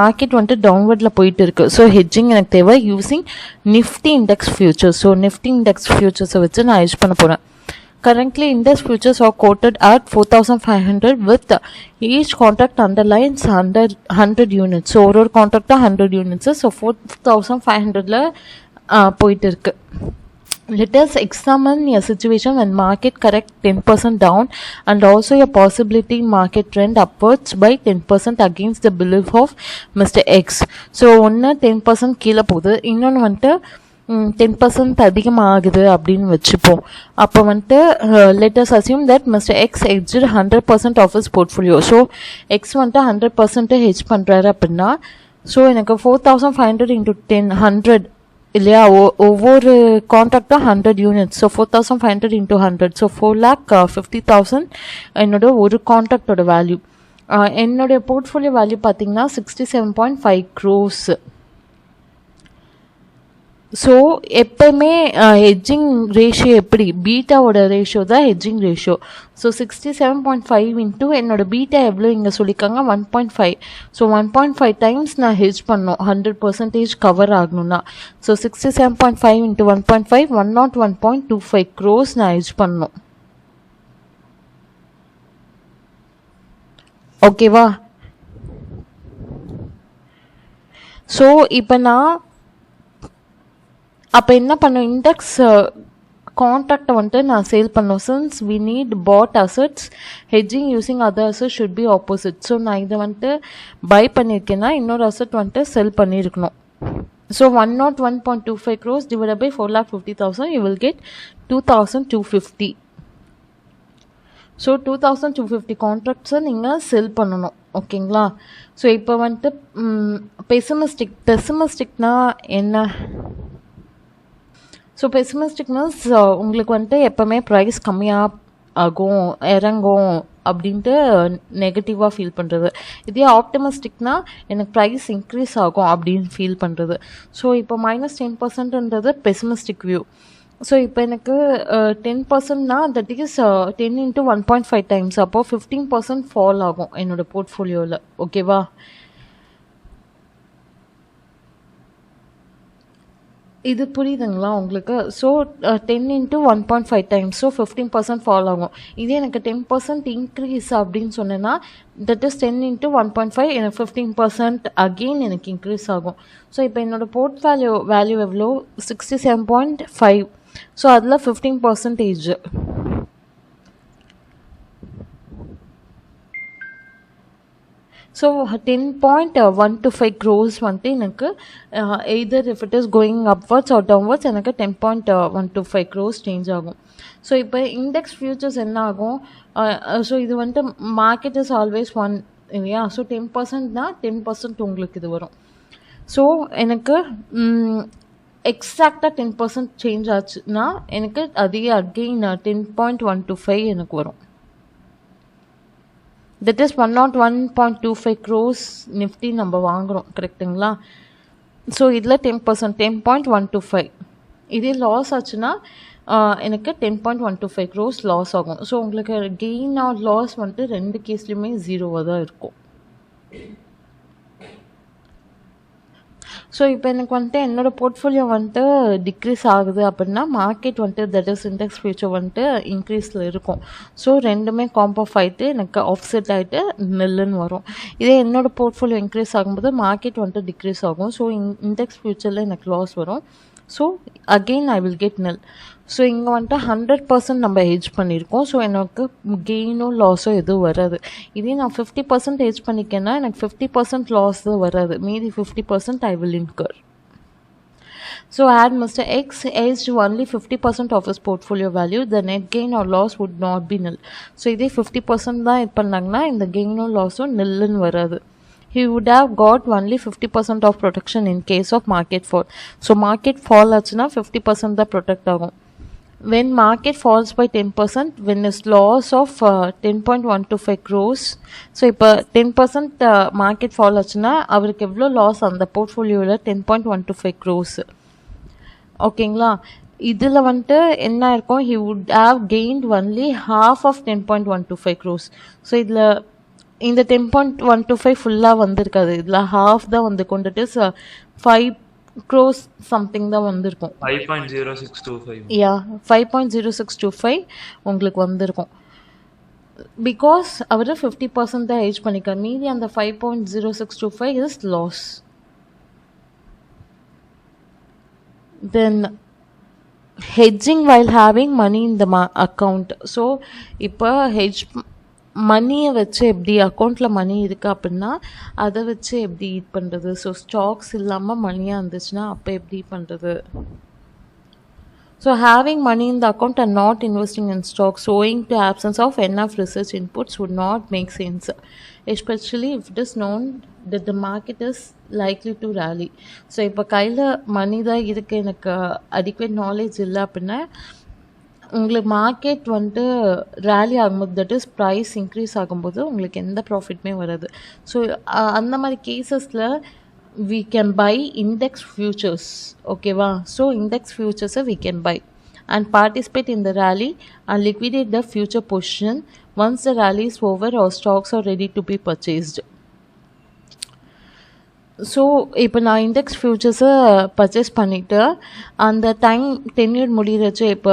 Speaker 1: market downward la போயிட்டு இருக்கு. So hedging எனக்கு தேவை using Nifty index futures. So Nifty index futures வச்சு நான் hedge பண்ண போறேன். Currently index futures are quoted at 4500 with each contract underlines 100 units. So ஒரு contract 100 units. So 4500 ல போயிட்டு இருக்கு. Let us examine a situation when market correct 10% down and also a possibility market trend upwards by 10% against the belief of Mr. X. So ஒன்று 10% கீழே போகுது, இன்னொன்று 10% அதிகமாகுது அப்படின்னு வச்சுப்போம். அப்போ let us assume that Mr. X hedged 100% of his portfolio. So X 100% hedge பண்ணுறாரு அப்படின்னா ஸோ எனக்கு 4500 into 100 இல்லையா, ஒவ்வொரு கான்ட்ராக்டும் 100 யூனிட்ஸ். ஸோ 4500 into 100, ஸோ 4,50,000 என்னோட ஒரு கான்ட்ராக்டோட வேல்யூ. என்னுடைய போர்ட்ஃபோலியோ வேல்யூ பார்த்தீங்கன்னா 67.5 crores. ஸோ எப்போயுமே ஹெட்ஜிங் ரேஷியோ எப்படி, பீட்டாவோட ரேஷியோ தான் ஹெட்ஜிங் ரேஷியோ. ஸோ 67.5 இன்ட்டு என்னோட பீட்டா எவ்வளோ இங்கே சொல்லியிருக்காங்க 1.5. ஸோ 1.5 டைம்ஸ் நான் ஹெட்ஜ் பண்ணோம் 100% கவர் ஆகணும்னா. ஸோ 67.5 into 1.5 101.25 crores நான் ஹெட்ஜ் பண்ணோம். ஓகேவா? ஸோ இப்போ நான் அப்போ என்ன பண்ணும், இண்டெக்ஸ் கான்ட்ராக்டை நான் சேல் பண்ணோம். Since we need both assets, hedging using other asset should be opposite. So நான் இதை பை பண்ணியிருக்கேன்னா இன்னொரு அசட் செல் பண்ணியிருக்கணும். So 101.25 crores divided by 4,50,000 you will get 2,250. So 2,250 கான்ட்ராக்ட்ஸை நீங்கள் செல் பண்ணணும். ஓகேங்களா? ஸோ இப்போ பெசிமிஸ்டிக்னா என்ன? ஸோ பெசிமிஸ்டிக்னஸ் உங்களுக்கு எப்போவுமே ப்ரைஸ் கம்மியாக ஆகும் இறங்கும் அப்படின்ட்டு நெகட்டிவாக ஃபீல் பண்ணுறது. இதே ஆப்டமிஸ்டிக்னா எனக்கு ப்ரைஸ் இன்க்ரீஸ் ஆகும் அப்படின்னு ஃபீல் பண்ணுறது. ஸோ இப்போ -10%ன்றது பெசிமிஸ்டிக் வியூ. ஸோ இப்போ எனக்கு 10%னா தட் இஸ் 10 into 1.5 டைம்ஸ். அப்போது 15% ஃபால் ஆகும் என்னோடய போர்ட்ஃபோலியோவில். ஓகேவா? இது புரியுதுங்களா உங்களுக்கு? So 10 into 1.5 times, so 15% fall ஆகும். இதே எனக்கு 10% இன்க்ரீஸ் அப்படின்னு சொன்னேன்னா தட் இஸ் 10 into 1.5 எனக்கு 15% அகெயின் எனக்கு இன்க்ரீஸ் ஆகும். ஸோ இப்போ என்னோடய வேல்யூ எவ்வளோ 67.5. ஸோ அதில் 15%. ஸோ 10.125 crores எனக்கு either if it is going upwards or downwards எனக்கு 10.125 crores சேஞ்ச் ஆகும். ஸோ இப்போ இண்டெக்ஸ் ஃபியூச்சர்ஸ் என்ன ஆகும்? ஸோ இது மார்க்கெட் இஸ் ஆல்வேஸ் ஒன் இல்லையா? ஸோ 10%னா 10% உங்களுக்கு இது வரும். ஸோ எனக்கு எக்ஸாக்டாக 10% சேஞ்ச் ஆச்சுன்னா எனக்கு அதே அகெயின் 10.125 எனக்கு வரும். தட் இஸ் 101.25 crores நிஃப்டி நம்ம வாங்குகிறோம். கரெக்டுங்களா? ஸோ இதில் 10% 10.125. இதே லாஸ் ஆச்சுன்னா எனக்கு 10.125 crores லாஸ் ஆகும். ஸோ உங்களுக்கு கெயின் ஆர் லாஸ் ரெண்டு கேஸ்லையுமே 0வாக தான் இருக்கும். ஸோ இப்போ எனக்கு வந்துட்டு என்னோடய போர்ட்ஃபோலியோ வந்துட்டு டிக்ரீஸ் ஆகுது அப்படின்னா மார்க்கெட் வந்துட்டு தட் இஸ் இண்டெக்ஸ் ஃபியூச்சர் வந்துட்டு இன்க்ரீஸில் இருக்கும். ஸோ ரெண்டுமே காம்ப் ஆஃப் ஆகிட்டு எனக்கு ஆஃப்செட் ஆகிட்டு நெல்லுன்னு வரும். இதே என்னோடய போர்ட்ஃபோலியோ இன்க்ரீஸ் ஆகும்போது மார்க்கெட் வந்துட்டு டிக்ரீஸ் ஆகும். ஸோ இண்டெக்ஸ் ஃபியூச்சரில் எனக்கு லாஸ் வரும். So again I will get நெல். ஸோ இங்கே வந்துட்டு 100% நம்ம ஹெட்ஜ் பண்ணியிருக்கோம். ஸோ எனக்கு கெயினோ லாஸோ எதுவும் வராது. இதே நான் 50% ஹெட்ஜ் பண்ணிக்கேன்னா எனக்கு 50% லாஸ் தான் வராது. மீதி 50% I will in her. So had Mr. X hedged only 50% of his portfolio value, the net gain or loss would not be nil. So இதே 50% தான் இது பண்ணாங்கன்னா இந்த கெயினோ லாஸோ நில்லுன்னு வராது. He would have got only 50% of protection in case of market fall. So market fall ஆச்சுன்னா 50% தான் protect ஆகும். When market falls by 10%, when is loss of 10.125 crores. So இப்போ 10% market fall ஆச்சுன்னா அவருக்கு எவ்வளோ லாஸ் அந்த போர்ட்ஃபோலியோவில் 10.125 crores. ஓகேங்களா? இதில் வந்துட்டு என்ன இருக்கும், he would have gained only half of 10.125 crores. So இதில் இந்த 10.125 ஃபுல்லாக வந்திருக்காது. இதில் ஹாஃப் தான் வந்து கொண்டுட்டு 5 crores சம்திங் தான் வந்திருக்கும். 5.0625 உங்களுக்கு வந்திருக்கும். பிகாஸ் அவர் 50% தான் ஹெட்ஜ் பண்ணிக்கார். மீதி அந்த 5.0625 is loss. Then hedging while having money in the account. So இப்போ ஹெட்ஜ் மணியை வச்சு எப்படி அக்கௌண்ட்டில் மணி இருக்குது அப்படின்னா அதை வச்சு எப்படி இது பண்ணுறது. ஸோ ஸ்டாக்ஸ் இல்லாமல் மணியாக இருந்துச்சுன்னா அப்போ எப்படி பண்ணுறது. So having money in the account and not investing in stocks owing to absence of enough research inputs would not make sense, especially if it is known that the market is likely to rally. So இப்போ கையில் மணி தான் இருக்குது, எனக்கு adequate knowledge இல்லை அப்படின்னா உங்களுக்கு market வந்துட்டு rally ஆகும்போது தட் இஸ் ப்ரைஸ் இன்க்ரீஸ் ஆகும்போது உங்களுக்கு எந்த ப்ராஃபிட்டுமே வராது. ஸோ அந்த மாதிரி கேசஸில் we can buy index futures. ஓகேவா? ஸோ இண்டெக்ஸ் ஃபியூச்சர்ஸை we can buy and participate in the rally and liquidate the future position once the rally is over or stocks are ready to be purchased. So இப்போ நான் index ஃபியூச்சர்ஸை purchase பண்ணிவிட்டு அந்த time tenure முடிகிறச்சு, இப்போ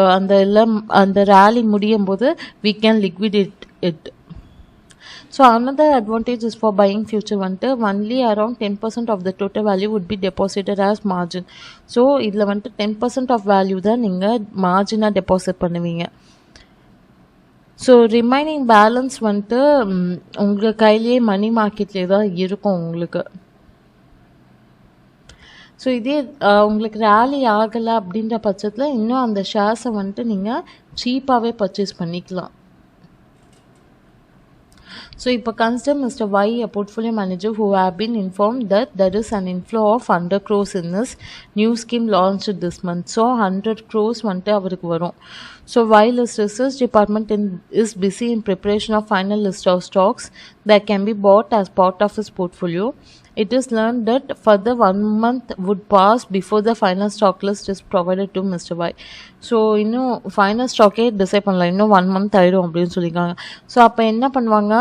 Speaker 1: அந்த rally முடியும் போது we can liquidate it. So another advantage is for buying future வந்துட்டு only around 10% of the total value would be deposited as margin. So இதில் வந்துட்டு 10% of value தான் நீங்கள் மார்ஜினாக டெபாசிட் பண்ணுவீங்க. ஸோ ரிமைனிங் பேலன்ஸ் வந்துட்டு உங்கள் கையிலேயே மணி மார்க்கெட்லேயே தான் இருக்கும் உங்களுக்கு. ஸோ இதே உங்களுக்கு ரேலி ஆகலை அப்படின்ற பட்சத்தில் இன்னும் அந்த ஷேர்ஸை வந்துட்டு நீங்கள் சீப்பாகவே பர்ச்சேஸ் பண்ணிக்கலாம். So இப்போ consider Mr. Y, a portfolio manager who have been informed that there is an inflow of 100 crores in this new scheme launched this month. So 100 crores வந்துட்டு அவருக்கு வரும். So while his research department is busy in preparation of final list of stocks that can be bought as part of his portfolio, it is learned that further 1 month would pass before the final stock list is provided to Mr. Y. So இன்னும் final ஸ்டாக்கே decide பண்ணலாம், இன்னும் 1 month ஆகிடும் அப்படின்னு சொல்லியிருக்காங்க. So அப்போ என்ன பண்ணுவாங்க,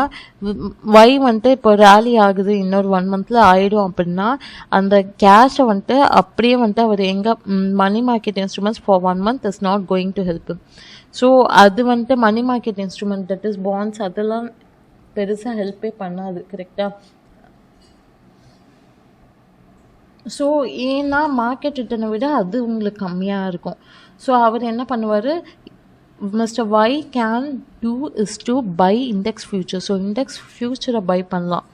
Speaker 1: Y வந்துட்டு இப்போ ரேலி ஆகுது இன்னொரு 1 monthல ஆகிடும் அப்படின்னா அந்த கேஷை வந்துட்டு அப்படியே வந்துட்டு அவர் எங்கே money market instruments for 1 month is not going to help. So அது வந்துட்டு money market instrument that is bonds அதெல்லாம் பெருசாக ஹெல்ப்பே பண்ணாது. கரெக்டாக? ஸோ ஏன்னா மார்க்கெட் ரிட்டர்னை விட அது உங்களுக்கு கம்மியாக இருக்கும். ஸோ அவர் என்ன பண்ணுவார், mister Y can do is to buy index future. So index ஃபியூச்சரை பை பண்ணலாம்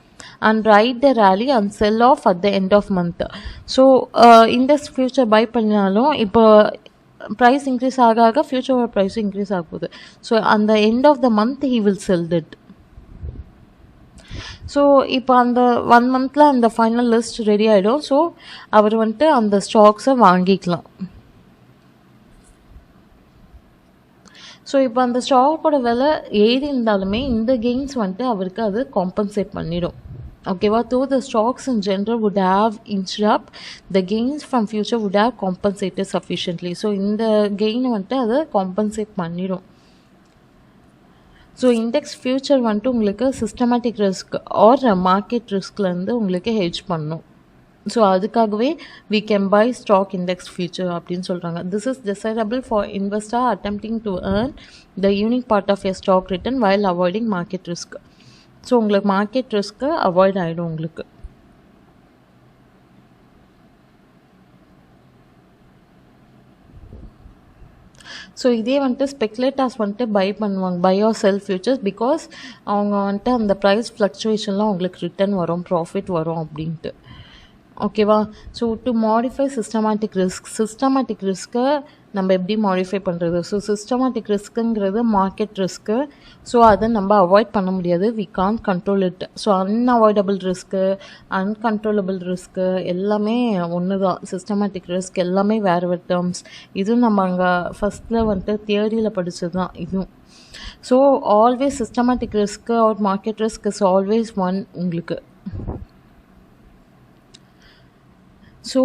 Speaker 1: and ride the rally and sell off at the end of month. So index future buy பண்ணாலும் இப்போ ப்ரைஸ் இன்க்ரீஸ் ஆக ஃபியூச்சரோட ப்ரைஸும் increase ஆக போகுது. So அந்த end of the month he will sell that. So இப்போ அந்த 1 monthல அந்த ஃபைனல் லிஸ்ட் ரெடி ஆகிடும். ஸோ அவர் வந்துட்டு அந்த ஸ்டாக்ஸை வாங்கிக்கலாம். ஸோ இப்போ அந்த ஸ்டாக்கோட விலை ஏறி இருந்தாலுமே இந்த கெயின்ஸ் வந்துட்டு அவருக்கு அது காம்பன்சேட் பண்ணிடும். ஓகேவா? though the stocks in general would have inched up, the gains from future would have compensated sufficiently. So இந்த கெயினை வந்துட்டு அதை காம்பன்சேட் பண்ணிடும். ஸோ இண்டெக்ஸ் ஃபியூச்சர் வந்துட்டு உங்களுக்கு சிஸ்டமேட்டிக் ரிஸ்க் ஆர் மார்க்கெட் ரிஸ்க்லேருந்து உங்களுக்கு ஹெட்ஜ் பண்ணும். ஸோ அதுக்காகவே we can buy stock index future அப்படின்னு சொல்கிறாங்க. This is desirable for investor attempting to earn the unique part of a stock return while avoiding market risk. So உங்களுக்கு market risk avoid ஆகிடும் உங்களுக்கு. So இதே வந்துட்டு speculators வந்துட்டு buy பண்ணுவாங்க, buy or sell futures, because அவங்க வந்துட்டு அந்த ப்ரைஸ் ஃப்ளக்சுவேஷன்லாம் அவங்களுக்கு ரிட்டர்ன் வரும், ப்ராஃபிட் வரும் அப்படின்ட்டு. ஓகேவா? ஸோ டு மாடிஃபை சிஸ்டமேட்டிக் ரிஸ்க்கை நம்ம எப்படி மாடிஃபை பண்ணுறது? ஸோ சிஸ்டமேட்டிக் ரிஸ்க்குங்கிறது மார்க்கெட் ரிஸ்க்கு. ஸோ அதை நம்ம அவாய்ட் பண்ண முடியாது, we can't control it. So unavoidable risk, uncontrollable risk எல்லாமே ஒன்று தான். சிஸ்டமேட்டிக் ரிஸ்க் எல்லாமே வேறு வேறு டேர்ம்ஸ். இதுவும் நம்ம அங்கே ஃபஸ்ட்டில் வந்துட்டு தியரியில் படித்தது தான் இதுவும். So always systematic risk or market risk is always one உங்களுக்கு. ஸோ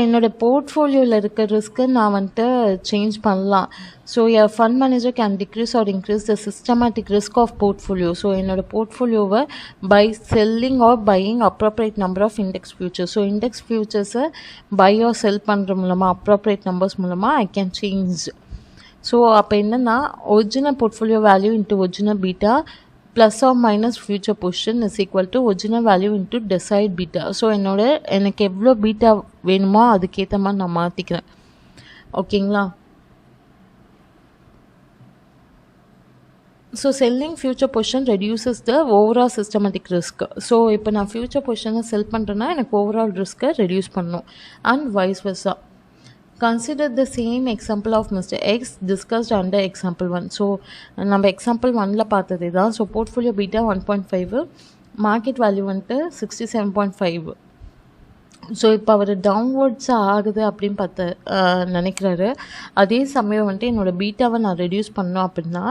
Speaker 1: என்னோடய போர்ட்ஃபோலியோவில் இருக்க ரிஸ்க்கு நான் வந்துட்டு சேஞ்ச் பண்ணலாம். So a fund manager can decrease or increase the systematic risk of portfolio. So என்னோடய போர்ட்ஃபோலியோவை by selling or buying appropriate number of index futures. So index ஃபியூச்சர்ஸை பை ஆர் செல் பண்ணுற மூலமாக அப்ராப்ரேட் நம்பர்ஸ் மூலமாக I can change. So அப்போ என்னென்னா original portfolio value into original beta plus or minus future position is equal to original value into desired beta. So எனக்கு எவ்வளோ beta வேணுமோ அதுக்கேற்ற மாதிரி நான் மாற்றிக்கிறேன். ஓகேங்களா? So selling future position reduces the overall systematic risk. So இப்போ நான் ஃபியூச்சர் பொசிஷனை செல் பண்ணுறேன்னா எனக்கு ஓவரால் ரிஸ்க்கை ரெடியூஸ் பண்ணணும், and vice versa. Consider the same example of Mr. X discussed under example 1. So நம்ம எக்ஸாம்பிள் 1ல் பார்த்ததே தான். So portfolio beta 1.5, market value வந்துட்டு 67.5. ஸோ இப்போ அவர் டவுன்வர்ட்ஸ் ஆகுது அப்படின்னு நினைக்கிறாரு. அதே சமயம் வந்துட்டு என்னோடய பீட்டாவை நான் ரெடியூஸ் பண்ணோம் அப்படின்னா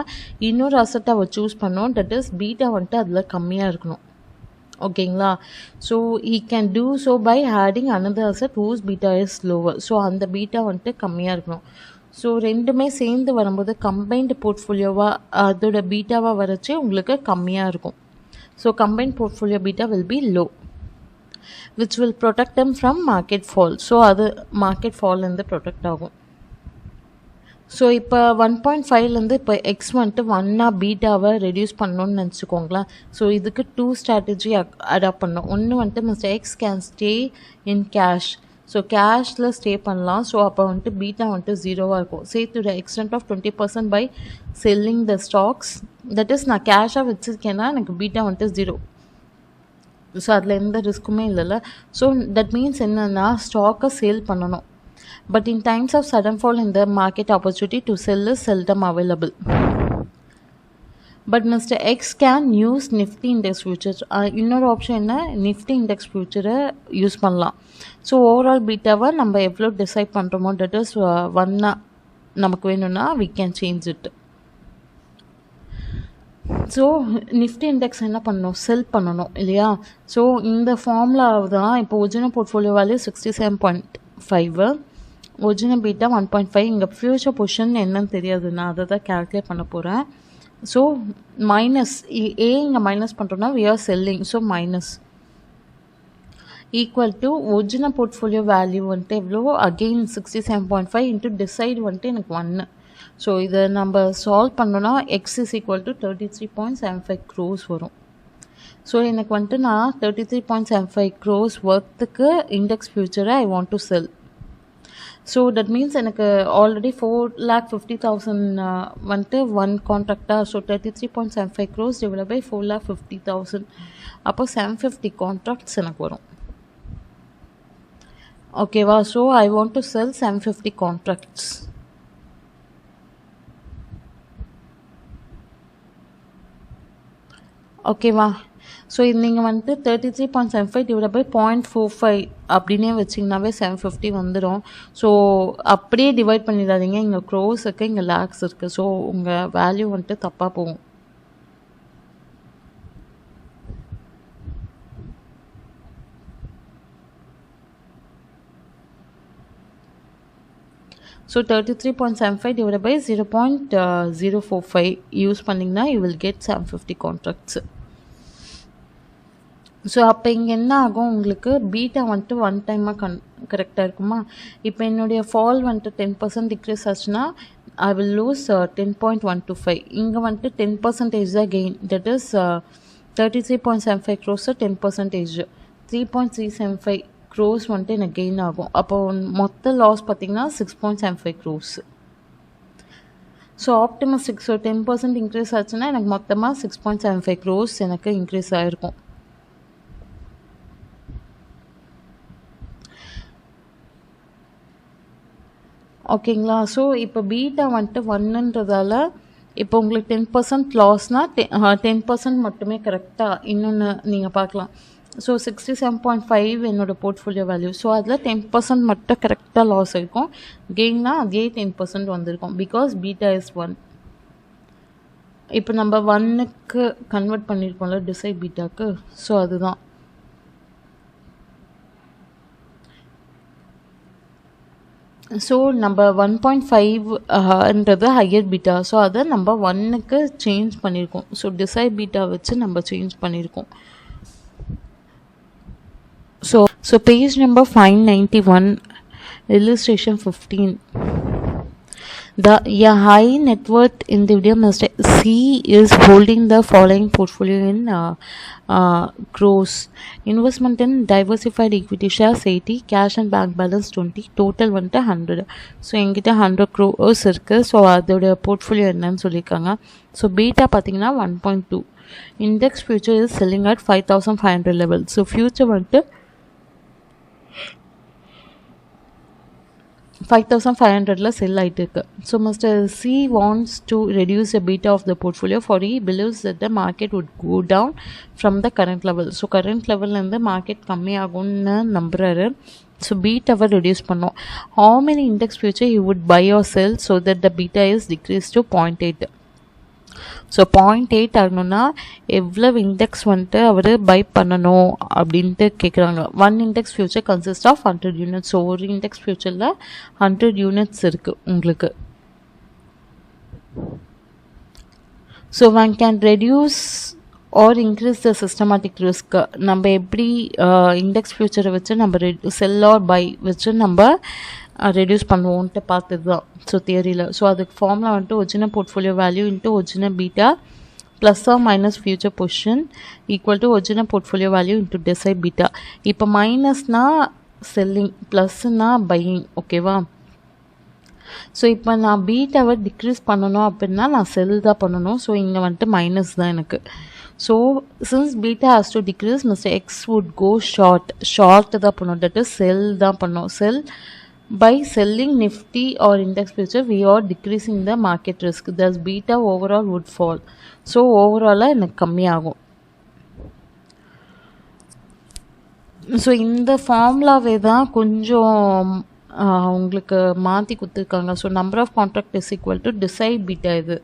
Speaker 1: இன்னொரு அசட்டை அவர் சூஸ் பண்ணோம், தட் இஸ் பீட்டா வந்துட்டு அதில் கம்மியாக இருக்கணும். ஓகேங்களா? So he can do so by adding another asset whose beta is lower. So அந்த பீட்டா வந்துட்டு கம்மியாக இருக்கணும். ஸோ ரெண்டுமே சேர்ந்து வரும்போது கம்பைன்டு போர்ட்ஃபோலியோவாக அதோட பீட்டாவாக வரச்சு உங்களுக்கு கம்மியாக இருக்கும். So combined portfolio beta will be low, which will protect them from market fall. So அது மார்க்கெட் ஃபால்லேருந்து ப்ரொடெக்ட் ஆகும். ஸோ இப்போ 1.5லேருந்து இப்போ எக்ஸ் வந்துட்டு 1 பீட்டாவை ரெடியூஸ் பண்ணணும்னு நினச்சிக்கோங்களேன். ஸோ இதுக்கு 2 ஸ்ட்ராட்டஜி அடாப்ட் பண்ணோம். ஒன்று வந்துட்டு mister X can stay in cash. So கேஷில் ஸ்டே பண்ணலாம். ஸோ அப்போ வந்துட்டு பீட்டா வந்துட்டு 0வாக இருக்கும். Say to the extent of 20% by selling the stocks. That is நான் கேஷாக வச்சுருக்கேன்னா எனக்கு பீட்டா வந்துட்டு 0. ஸோ அதில் எந்த ரிஸ்க்குமே இல்லைல்ல. ஸோ தட் மீன்ஸ் என்னென்னா ஸ்டாக்கை சேல் பண்ணணும். But in times of sudden fall in the market, opportunity to sell is seldom available. But Mr. X can use Nifty index futures. இன்னொரு ஆப்ஷன் என்ன, நிஃப்டி இண்டெக்ஸ் ஃபியூச்சரை use பண்ணலாம். So overall பீட்டாவை நம்ம எவ்வளோ decide பண்ணுறோமோ, that is 1 நமக்கு வேணும்னா we can change it. So Nifty index என்ன பண்ணணும், செல் பண்ணணும் இல்லையா? ஸோ இந்த ஃபார்முலா தான் இப்போ original portfolio value 67.5, original beta 1.5. இங்கே ஃபியூச்சர் பொசிஷன் என்னன்னு தெரியாது, நான் அதை தான் கேல்குலேட் பண்ண போகிறேன். ஸோ மைனஸ் ஏ இங்கே மைனஸ் பண்ணுறோன்னா we are selling. So minus equal to original portfolio value வந்துட்டு எவ்வளோ, அகெயின் 67.5 இன்ட்டு டிசைட் வந்துட்டு எனக்கு 1. ஸோ இதை நம்ம சால்வ் பண்ணோன்னா X is equal to 33.75 crores வரும். ஸோ எனக்கு வந்துட்டு நான் 33.75 crores ஒர்த்துக்கு இண்டெக்ஸ் ஃபியூச்சரை I want to sell. So that means எனக்கு ஆல்ரெடி 4,50,000 வந்துட்டு 1 கான்ட்ராக்டாக. ஸோ 33.75 crores டிவைட் பை 4,50,000, அப்போ 750 கான்ட்ராக்ட்ஸ் எனக்கு வரும். ஓகேவா? So I want to sell 750 contracts. ஓகேவா? ஸோ இது நீங்கள் வந்துட்டு 33.75 டிவைட் பை 0.45 அப்படின்னே வச்சிங்கனாவே 750 வந்துடும். ஸோ அப்படியே டிவைட் பண்ணிடாதீங்க, இங்கே க்ரோஸ் இருக்குது, இங்கே லேக்ஸ் இருக்குது. ஸோ உங்கள் வேல்யூ வந்துட்டு தப்பாக போகும். ஸோ 33.75 divided by 0.045 யூஸ் பண்ணிங்கன்னா you will get 750 contracts. So அப்போ இங்கே என்ன ஆகும், உங்களுக்கு பீட்டா வந்துட்டு ஒன் டைமாக கரெக்டாக இருக்குமா. இப்போ என்னுடைய ஃபால் வந்துட்டு 10% டிக்ரீஸ் ஆச்சுன்னா ஐ வில் லூஸ் 10.125. இங்கே வந்துட்டு 10% தான் gain, that is 33.75 crores 10%, 3.375 crores வந்துட்டு எனக்கு கெயின் ஆகும். அப்போ மொத்த லாஸ் பார்த்தீங்கன்னா 6.75 crores. So optimistic, so 10% increase ஆச்சுன்னா எனக்கு மொத்தமாக 6.75 crores எனக்கு இன்க்ரீஸ் ஆகிருக்கும். ஓகேங்களா. ஸோ இப்போ பீட்டா வந்துட்டு 1ன்றதால இப்போ உங்களுக்கு 10% லாஸ்னால் 10% மட்டுமே கரெக்டாக. இன்னொன்று நீங்கள் பார்க்கலாம், ஸோ 67.5 என்னோட போர்ட்ஃபோலியோ வேல்யூ, ஸோ அதில் 10% மட்டும் கரெக்டாக லாஸ் இருக்கும். கெயின்னா அதே 10% வந்திருக்கும், பிகாஸ் பீட்டா இஸ் 1. இப்போ நம்ம 1க்கு கன்வெர்ட் பண்ணியிருக்கோம்ல டிசைட் பீட்டாக்கு, ஸோ அதுதான். ஸோ நம்ம 1.5ன்றது ஹையர் பீட்டா, ஸோ அதை நம்ம 1க்கு சேஞ்ச் பண்ணியிருக்கோம். ஸோ டிசைட் பீட்டா வச்சு நம்ம சேஞ்ச் பண்ணியிருக்கோம். So page number 591, illustration 15. A high net worth individual Mr. C is holding the following portfolio in crores. Investment in diversified equity shares 80, cash and bank balance 20, total வந்துட்டு 100. So எங்கிட்ட 100 crores இருக்குது. So அதோட portfolio என்னன்னு சொல்லியிருக்காங்க. So beta பார்த்தீங்கன்னா 1.2. Index future is selling at 5500 level. So future வந்துட்டு 5500 sell ஆகிட்டு இருக்கு. So mister C wants to reduce the beta of the portfolio for he believes that the market would go down from the current level. So current லெவல்லேருந்து market கம்மியாகும்னு நம்புறாரு. So பீட்டாவை reduce பண்ணோம். How many index future he would buy or sell so that the beta is decrease to 0.8. So 0.8 ஆகணும்னா எவ்வளவு index வந்துட்டு அவர் by பண்ணணும் அப்படின்ட்டு கேட்குறாங்க. 1 index future consist of 100 units. So ஒரு இண்டெக்ஸ் ஃபியூச்சரில் 100 யூனிட்ஸ் இருக்குது உங்களுக்கு. So one can reduce or increase the systematic risk. நம்ம எப்படி இண்டெக்ஸ் ஃபியூச்சரை வச்சு நம்ம செல் ஆர் பை வச்சு நம்ம ரெடியூஸ் பண்ணுவோன்ட்டு பார்த்தது தான் ஸோ தியரியில். ஸோ அதுக்கு ஃபார்முலா வந்துட்டு original portfolio value into original beta plus or minus future position equal to original portfolio value into desired beta. இப்போ மைனஸ்னால் செல்லிங், ப்ளஸ்னா பையிங். ஓகேவா. ஸோ இப்போ நான் பீட்டாவை டிக்ரீஸ் பண்ணணும் அப்படின்னா நான் செல் தான் பண்ணணும். ஸோ இங்கே வந்துட்டு மைனஸ் தான் எனக்கு. So since beta has to decrease mister X would go short தான் பண்ணணும், தட் இஸ் செல் தான் பண்ணணும். செல் by selling nifty or index future we are decreasing the market risk, thus beta overall would fall. so overall எனக்கு கம்மியாகும். So இந்த ஃபார்முலாவே தான் கொஞ்சம் உங்களுக்கு மாற்றி கொடுத்துருக்காங்க. So number of contract is equal to desired beta இது.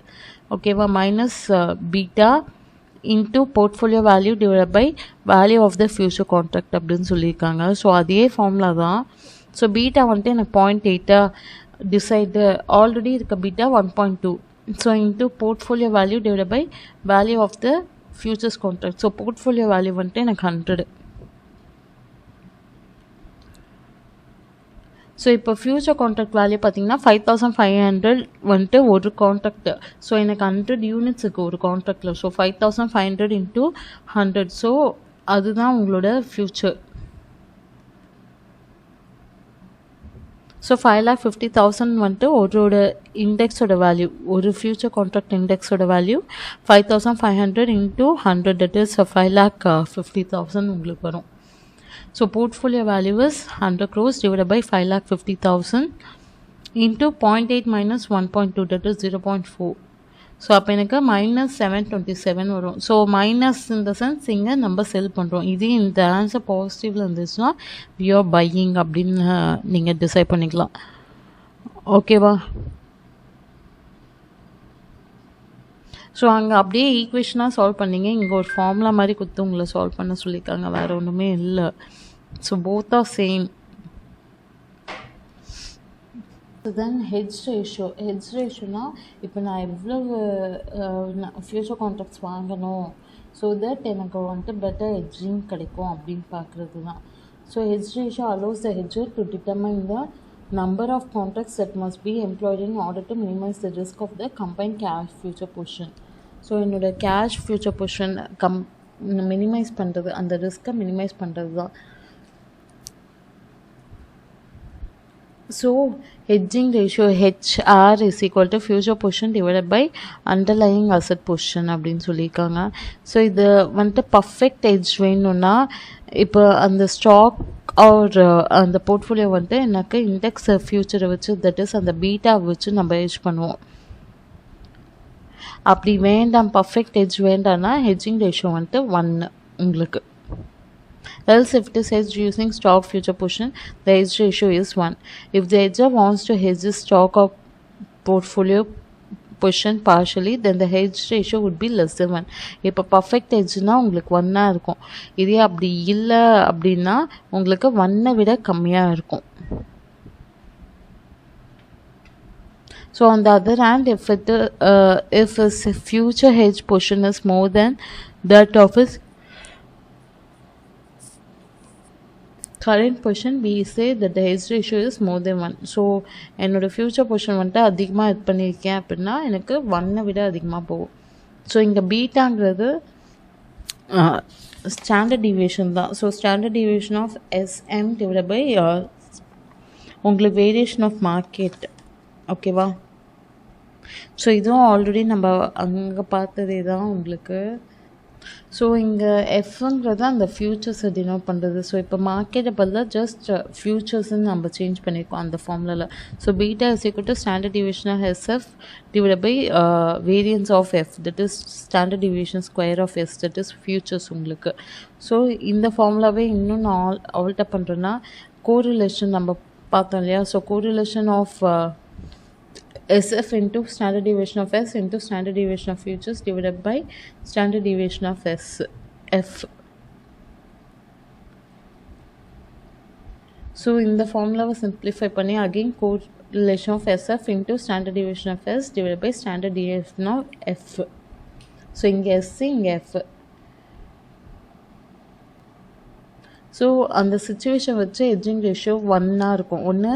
Speaker 1: ஓகேவா. Minus beta into portfolio value divide by value of the future contract அப்படின்னு சொல்லியிருக்காங்க. ஸோ அதே ஃபார்முலா தான். ஸோ பீட்டா வந்துட்டு எனக்கு 0.8 டிசைடு ஆல்ரெடி இருக்க beta 1.2. So into portfolio value divide by value of the futures contract. So portfolio value வந்துட்டு எனக்கு 100. So இப்போ ஃபியூச்சர் கான்ட்ராக்ட் வேல்யூ பார்த்தீங்கன்னா 5500 வந்துட்டு ஒரு கான்ட்ராக்ட். ஸோ எனக்கு 100 யூனிட்ஸ் இருக்குது ஒரு கான்ட்ராக்டில். So 5500 into 100. ஸோ அதுதான் உங்களோட ஃபியூச்சர். ஸோ 5,50,000 வந்துட்டு ஒரு இண்டெக்ஸோட வேல்யூ, ஒரு ஃபியூச்சர் கான்ட்ராக்ட் இண்டெக்ஸோட வேல்யூ 5500 இன்ட்டு 100, தட் இஸ் 5,50,000 உங்களுக்கு வரும். So portfolio value is 100 crores divided by 5,50,000 into 0.8 minus 1.2, that is 0.4. So அப்போ எனக்கு -727 வரும். ஸோ மைனஸ் இந்த சென்ஸ் இங்கே நம்ம செல் பண்ணுறோம். இதே இந்த ஆன்சர் பாசிட்டிவில் இருந்துச்சுன்னா வி ஆர் பையிங் அப்படின்னு நீங்கள் டிசைட் பண்ணிக்கலாம். ஓகேவா. ஸோ அங்கே அப்படியே ஈக்குவேஷனாக சால்வ் பண்ணிங்க. இங்கே ஒரு ஃபார்முலா மாதிரி கொடுத்து உங்களை சால்வ் பண்ண சொல்லியிருக்காங்க, வேறு ஒன்றுமே இல்லை. So both are same. Then hedge ரேஷியோனா இப்போ நான் எவ்வளவு ஃப்யூச்சர் கான்ட்ராக்ட்ஸ் வாங்கணும் ஸோ தட் எனக்கு வந்துட்டு பெட்டர் ஹெட்ஜிங் கிடைக்கும் அப்படின்னு பார்க்குறது தான். So hedge ratio allows the hedger to determine the number of contracts that must be employed in order to minimize the risk of the combined cash future position. So என்னோட cash future position minimise பண்ணுறது, அந்த ரிஸ்க்கை minimise பண்ணுறது தான். So hedging ratio HR is equal to future position divided by underlying asset position அப்படின்னு சொல்லியிருக்காங்க. So இது வந்துட்டு perfect hedge வேணும்னா இப்போ அந்த ஸ்டாக் ஆர் அந்த போர்ட்ஃபோலியோ வந்துட்டு எனக்கு இண்டெக்ஸ் ஃபியூச்சரை வச்சு, தட் இஸ் அந்த பீட்டா வச்சு நம்ம ஹெட்ஜ் பண்ணுவோம். அப்படி வேண்டாம், பர்ஃபெக்ட் ஹெட்ஜ் வேண்டாம்னா ஹெட்ஜிங் ரேஷியோ வந்துட்டு 1 உங்களுக்கு. Else if it is hedged using stock future position, the hedge ratio is 1. If the hedger wants to hedge his stock or portfolio position partially, then the hedge ratio would be less than 1. இப்போ perfect ஹெட்ஜ்னா உங்களுக்கு 1 இருக்கும். இதே அப்படி இல்லை அப்படின்னா உங்களுக்கு 1 விட கம்மியாக இருக்கும். So on the other hand, if his future hedge position is more than that of his current position, we say that the hedge ratio is more than 1. So என்னோடய ஃப்யூச்சர் பொசிஷன் வந்துட்டு அதிகமாக இது பண்ணியிருக்கேன் அப்படின்னா எனக்கு 1 விட அதிகமாக போகும். ஸோ இங்கே பீட்டாங்கிறது ஸ்டாண்டர்ட் டிவியேஷன் தான். So standard deviation of SM divide by உங்களுக்கு வேரியேஷன் ஆஃப் மார்க்கெட். ஓகேவா? ஸோ இதுவும் ஆல்ரெடி நம்ம அங்கே பார்த்ததே தான் உங்களுக்கு. ஸோ இங்கே எஃப்ங்கிறது அந்த ஃபியூச்சர்ஸை டினோட் பண்ணுறது. ஸோ இப்போ மார்க்கெட்டை பதிலாக ஜஸ்ட் ஃபியூச்சர்ஸ்ன்னு நம்ம சேஞ்ச் பண்ணியிருக்கோம் அந்த ஃபார்முலாவில். So beta is equal to standard deviation of SF divide by variance of F, that is standard deviation square of S, that is futures உங்களுக்கு. ஸோ இந்த ஃபார்முலாவே இன்னும் நான் ஆல்டர் பண்ணுறேன்னா கோரிலேஷன் நம்ம பார்த்தோம் இல்லையா? So correlation of SF into standard deviation of S into standard deviation of futures divided by standard deviation of F. So in the formula we simplify பண்ணி again correlation of SF into standard deviation of S divided by standard deviation of F. So இங்க S இங்க F. So அந்த situation வச்சு hedging ratio 1 இருக்கும். ஒன்று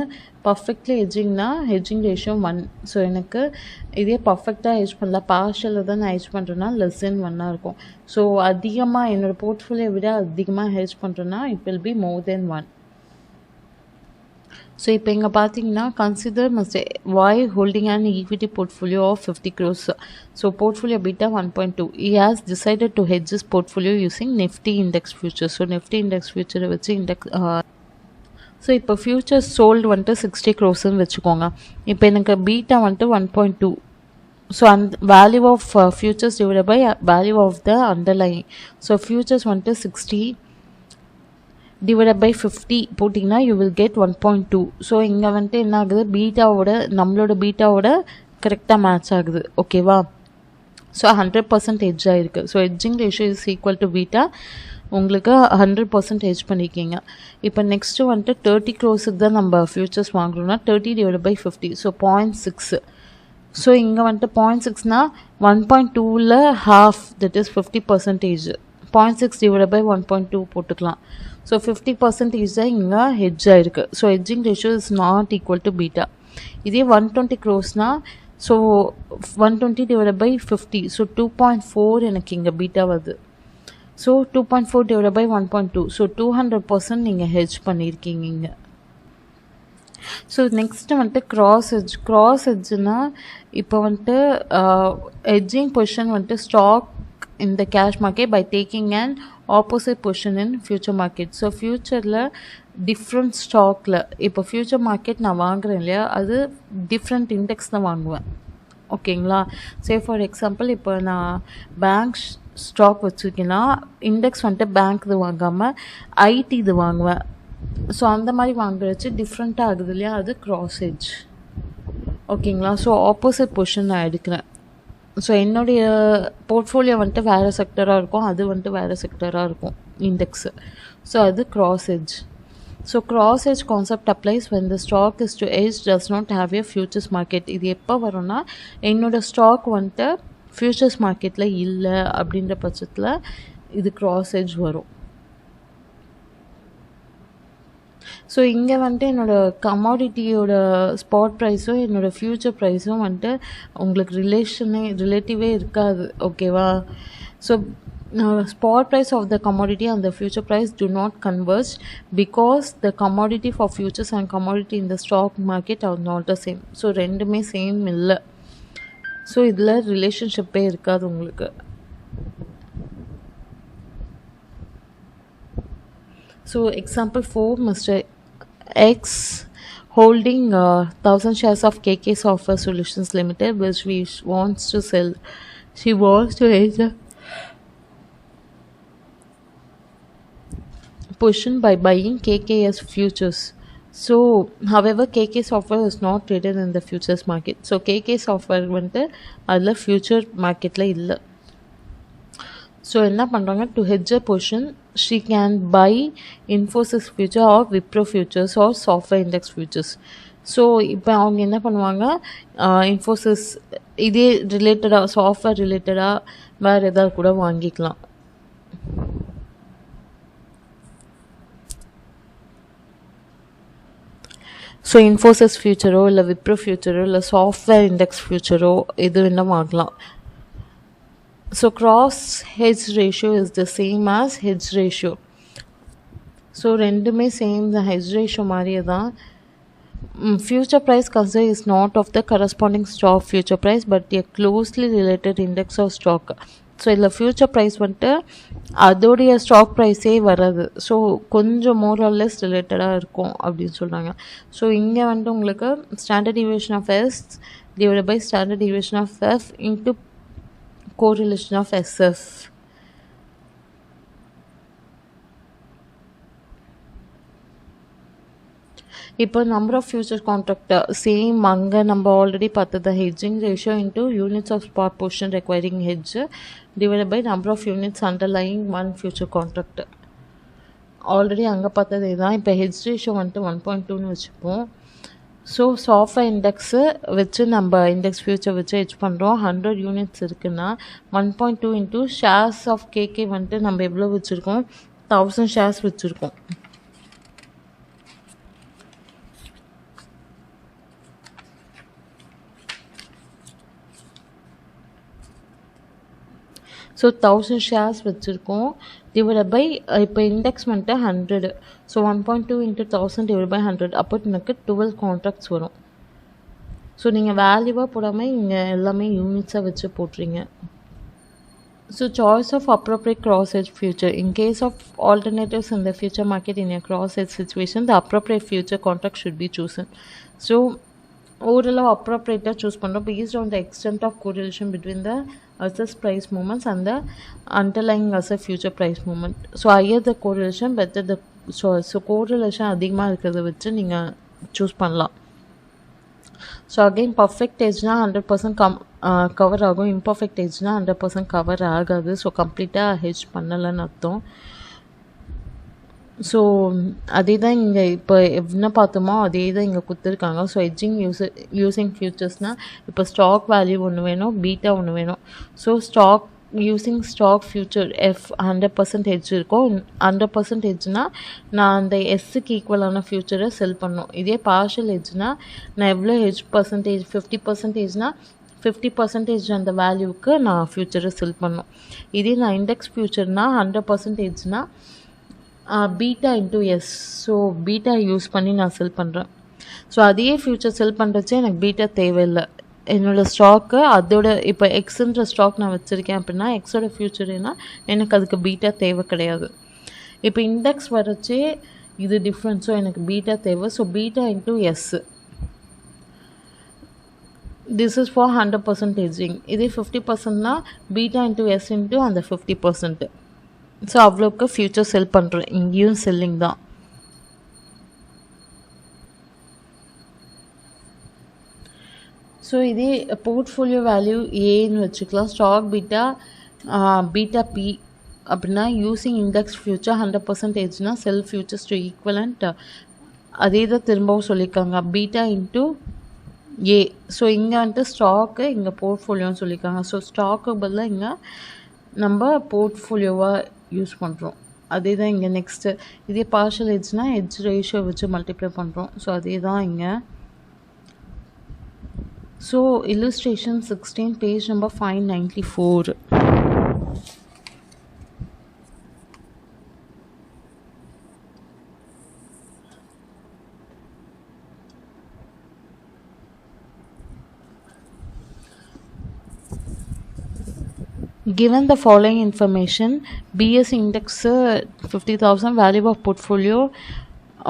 Speaker 1: perfectly ஹெட்ஜிங்னா hedging ratio 1. So எனக்கு இதே பர்ஃபெக்டாக ஹெட்ஜ் பண்ணல, பார்ஷலில் தான் நான் ஹெட்ஜ் பண்ணுறேன்னா லெஸ் தென் 1 இருக்கும். ஸோ அதிகமாக என்னோடய போர்ட்ஃபோலியோ விட அதிகமாக ஹெட்ஜ் பண்ணுறேன்னா it will be more then 1. So இப்போ இங்கே பார்த்தீங்கன்னா consider must Y holding and equity portfolio of 50 crores. So portfolio beta 1.2. He has decided to hedge his portfolio using Nifty index futures. So Nifty index future வச்சு so இப்போ features sold வந்துட்டு 60 crores-ன்னு வச்சுக்கோங்க. இப்போ எனக்கு beta வந்துட்டு 1.2. So அந்த value of futures divide by value of the underlying. So futures வந்துட்டு 60 divided by 50 போட்டிங்கன்னா you will get 1.2. ஸோ இங்கே வந்துட்டு என்ன ஆகுது, பீட்டாவோட நம்மளோட பீட்டாவோட கரெக்டாக மேட்ச் ஆகுது. ஓகேவா? ஸோ 100% ஹெட்ஜ் ஆகிருக்கு. So hedging ratio is equal to beta. உங்களுக்கு 100% ஹெட்ஜ் பண்ணியிருக்கீங்க. இப்போ நெக்ஸ்ட்டு வந்துட்டு 30 crores-க்கு தான் நம்ம ஃபியூச்சர்ஸ் வாங்குறோம்னா 30 divided by 50. ஸோ 0.6. ஸோ இங்கே வந்துட்டு 0.6னா 1.2ல் half, that is 50%. 0.6 divided by 1.2 போட்டுக்கலாம். ஸோ 50% தான் இங்கே ஹெட்ஜ் ஆகிருக்கு. So hedging ratio is not equal to beta. இதே 120 crores-னா ஸோ 120 divided by 50. ஸோ 2.4 எனக்கு இங்கே பீட்டா வருது. So 2.4 divided by 1.2. ஸோ 200% நீங்கள் ஹெட்ஜ் பண்ணியிருக்கீங்க இங்கே. ஸோ நெக்ஸ்ட்டு வந்துட்டு க்ராஸ் ஹெட்ஜுனா இப்போ வந்துட்டு ஹெட்ஜிங் பொசிஷன் வந்துட்டு stock in the cash market by taking an opposite position in future market. So ஃப்யூச்சரில் டிஃப்ரெண்ட் ஸ்டாக்கில் இப்போ ஃப்யூச்சர் மார்க்கெட் நான் வாங்குறேன் இல்லையா, அது டிஃப்ரெண்ட் இண்டெக்ஸ் தான் வாங்குவேன். ஓகேங்களா? சே ஃபார் எக்ஸாம்பிள் இப்போ நான் பேங்க் ஸ்டாக் வச்சுருக்கேன்னா இண்டெக்ஸ் வந்துட்டு பேங்க் இது வாங்காமல் IT இது வாங்குவேன். ஸோ அந்த மாதிரி வாங்குறச்சு டிஃப்ரெண்ட்டாக ஆகுது இல்லையா, அது க்ராஸ் ஹெட்ஜ். ஓகேங்களா? ஸோ ஆப்போசிட் பொசிஷன் நான் எடுக்கிறேன். ஸோ என்னுடைய போர்ட்ஃபோலியோ வந்துட்டு வேறு செக்டராக இருக்கும், அது வந்துட்டு வேறு செக்டராக இருக்கும் இண்டெக்ஸு. ஸோ அது cross hedge. So cross hedge concept applies when the stock is to hedge does not have a futures market. இது எப்போ வரும்னா என்னோட ஸ்டாக் வந்துட்டு ஃபியூச்சர்ஸ் மார்க்கெட்டில் இல்லை அப்படின்ற பட்சத்தில் இது cross hedge வரும். ஸோ இங்கே வந்துட்டு என்னோடய கமாடிட்டியோட ஸ்பாட் ப்ரைஸும் என்னோடய ஃப்யூச்சர் ப்ரைஸும் வந்துட்டு உங்களுக்கு ரிலேட்டிவே இருக்காது. ஓகேவா? So spot price of the commodity and the future price do not converge because the commodity for futures and commodity in the stock market are not the same. So ரெண்டுமே same இல்லை. So இதில் ரிலேஷன்ஷிப்பே இருக்காது உங்களுக்கு. So example 4, Mr. X holding 1000 shares of KK Software Solutions Limited which we wants to sell. She wants to hedge the position by buying KKS futures. So however KK Software is not traded in the futures market. So KK Software வந்துட்டு அதில் future மார்க்கெட்டில் இல்லை. So என்ன பண்ணுறாங்க, to hedge a position she can buy Infosys future or Wipro futures or software index futures. So இப்போ அவங்க என்ன பண்ணுவாங்க, இன்ஃபோசிஸ் இதே ரிலேட்டடாக சாஃப்ட்வேர் ரிலேட்டடாக வேறு எதாவது கூட வாங்கிக்கலாம். ஸோ இன்ஃபோசிஸ் ஃபியூச்சரோ இல்லை விப்ரோ ஃபியூச்சரோ இல்லை சாஃப்ட்வேர் இண்டெக்ஸ் ஃபியூச்சரோ இது வேணால் வாங்கலாம். So cross hedge ratio is the same as hedge ratio. So ரெண்டுமே சேம் தான், ஹெட்ஜ் ரேஷியோ மாதிரியே தான். Future price consider is not of the corresponding stock future price but a closely related index of stock. So இதில் future price வந்துட்டு அதோடைய stock ப்ரைஸே வராது. So கொஞ்சம் more or less ரிலேட்டடாக இருக்கும் அப்படின்னு சொல்கிறாங்க. ஸோ இங்கே வந்துட்டு உங்களுக்கு standard deviation of S divide by standard deviation of F into correlation of SF. இப்போ number of future contract same, அங்கே நம்ம ஆல்ரெடி பார்த்தது hedging ratio into units of spot position requiring hedge divide by number of units underlying one future contract. Already அங்கே பார்த்ததே தான். இப்போ hedge ratio வந்துட்டு 1.2ன்னு வச்சுப்போம். ஸோ சாஃப்ட்வேர் இண்டெக்ஸு வச்சு நம்ம இண்டெக்ஸ் ஃபியூச்சர் வச்சு ஹெட்ஜ் பண்ணுறோம். 100 யூனிட்ஸ் இருக்குன்னா 1.2 இன்ட்டு ஷேர்ஸ் ஆஃப் கேகே வந்துட்டு நம்ம எவ்வளோ வச்சுருக்கோம், 1000 ஷேர்ஸ் வச்சுருக்கோம். ஸோ 1000 ஷேர்ஸ் வச்சுருக்கோம் டிவைட் பை இப்போ இண்டெக்ஸ் வந்துட்டு 100. ஸோ 1.2 இன்ட்டு 1000 டிவைட் பை 100 அப்போ எனக்கு 12 கான்ட்ராக்ட்ஸ் வரும். ஸோ நீங்கள் வேல்யூவாக போடாமல் இங்கே எல்லாமே யூனிட்ஸாக வச்சு போட்டுறீங்க. So choice of appropriate cross hedge future. In case of alternatives in the future market in a cross hedge situation, the appropriate future contract should be chosen. So ஓரளவு அப்ரோப்ரியேட்டாக சூஸ் பண்ணுறோம் based on the extent of correlation between the asset price movements and the underlying asset future price movement. So higher the correlation better the so correlation அதிகமாக இருக்கிறத வச்சு நீங்கள் choose பண்ணலாம். So again perfect ஏஜ்னால் 100% cover ஆகும், imperfect ஏஜ்னால் 100% cover ஆகாது. So கம்ப்ளீட்டாக hedge பண்ணலைன்னு அர்த்தம். So அதே தான் இங்கே இப்போ என்ன பார்த்தோமோ அதே தான் இங்கே கொடுத்துருக்காங்க. ஸோ ஹெட்ஜிங் யூஸிங் ஃபியூச்சர்ஸ்னால் இப்போ ஸ்டாக் வேல்யூ ஒன்று வேணும், பீட்டா ஒன்று வேணும். So stock using stock future if 100% hedge இருக்கும். 100% ஹெட்ஜ்னால் நான் அந்த எஸ்ஸுக்கு ஈக்குவலான ஃபியூச்சரை செல் பண்ணணும். இதே பார்ஷியல் ஹெட்ஜ்னால் நான் எவ்வளோ ஹெட்ஜ் பர்சன்டேஜ் 50%னால் 50% அந்த வேல்யூவுக்கு நான் ஃபியூச்சரை செல் பண்ணணும். இதே நான் இண்டெக்ஸ் ஃபியூச்சர்னால் 100% ஹெட்ஜ்னால் beta into S. So beta use பண்ணி நான் செல் பண்ணுறேன். ஸோ அதே ஃபியூச்சர் செல் பண்ணுறச்சே எனக்கு பீட்டா தேவையில்லை. என்னோடய ஸ்டாக்கு அதோட இப்போ எக்ஸுன்ற ஸ்டாக் நான் வச்சுருக்கேன் அப்படின்னா எக்ஸோட ஃபியூச்சர்னா எனக்கு அதுக்கு பீட்டா தேவை கிடையாது. இப்போ இண்டெக்ஸ் வரச்சே இது டிஃப்ரெண்ட். ஸோ எனக்கு பீட்டா தேவை. So beta into S. This is for 100% hedging. இதே 50%னா பீட்டா இன்ட்டு எஸ் இன்ட்டு அந்த 50%. ஸோ அவ்வளோக்கு ஃபியூச்சர் செல் பண்ணுறேன். இங்கேயும் செல்லிங் தான். ஸோ இதே போர்ட்ஃபோலியோ வேல்யூ ஏன்னு வச்சுக்கலாம். ஸ்டாக் பீட்டா பீட்டா பி அப்படின்னா யூஸிங் இண்டெக்ஸ் ஃபியூச்சர் 100%னா செல் ஃபியூச்சர்ஸ் டு ஈக்குவலண்ட் அதே தான் திரும்பவும் சொல்லியிருக்காங்க பீட்டா இன்ட்டு ஏ. ஸோ இங்கே வந்துட்டு ஸ்டாக்கு இங்கே போர்ட்ஃபோலியோன்னு சொல்லியிருக்காங்க. ஸோ ஸ்டாக்கு பதிலாக இங்கே நம்ம போர்ட்ஃபோலியோவாக யூஸ் பண்ணுறோம். அதே தான் இங்கே நெக்ஸ்ட்டு இதே பார்ஷியல் ஹெட்ஜ்னால் ஹெட்ஜ் ரேஷியோ வச்சு மல்டிப்ளை பண்ணுறோம். ஸோ அதே தான் இங்கே. So illustration 16 page number 594. Given the following information, BS index 50,000, value of portfolio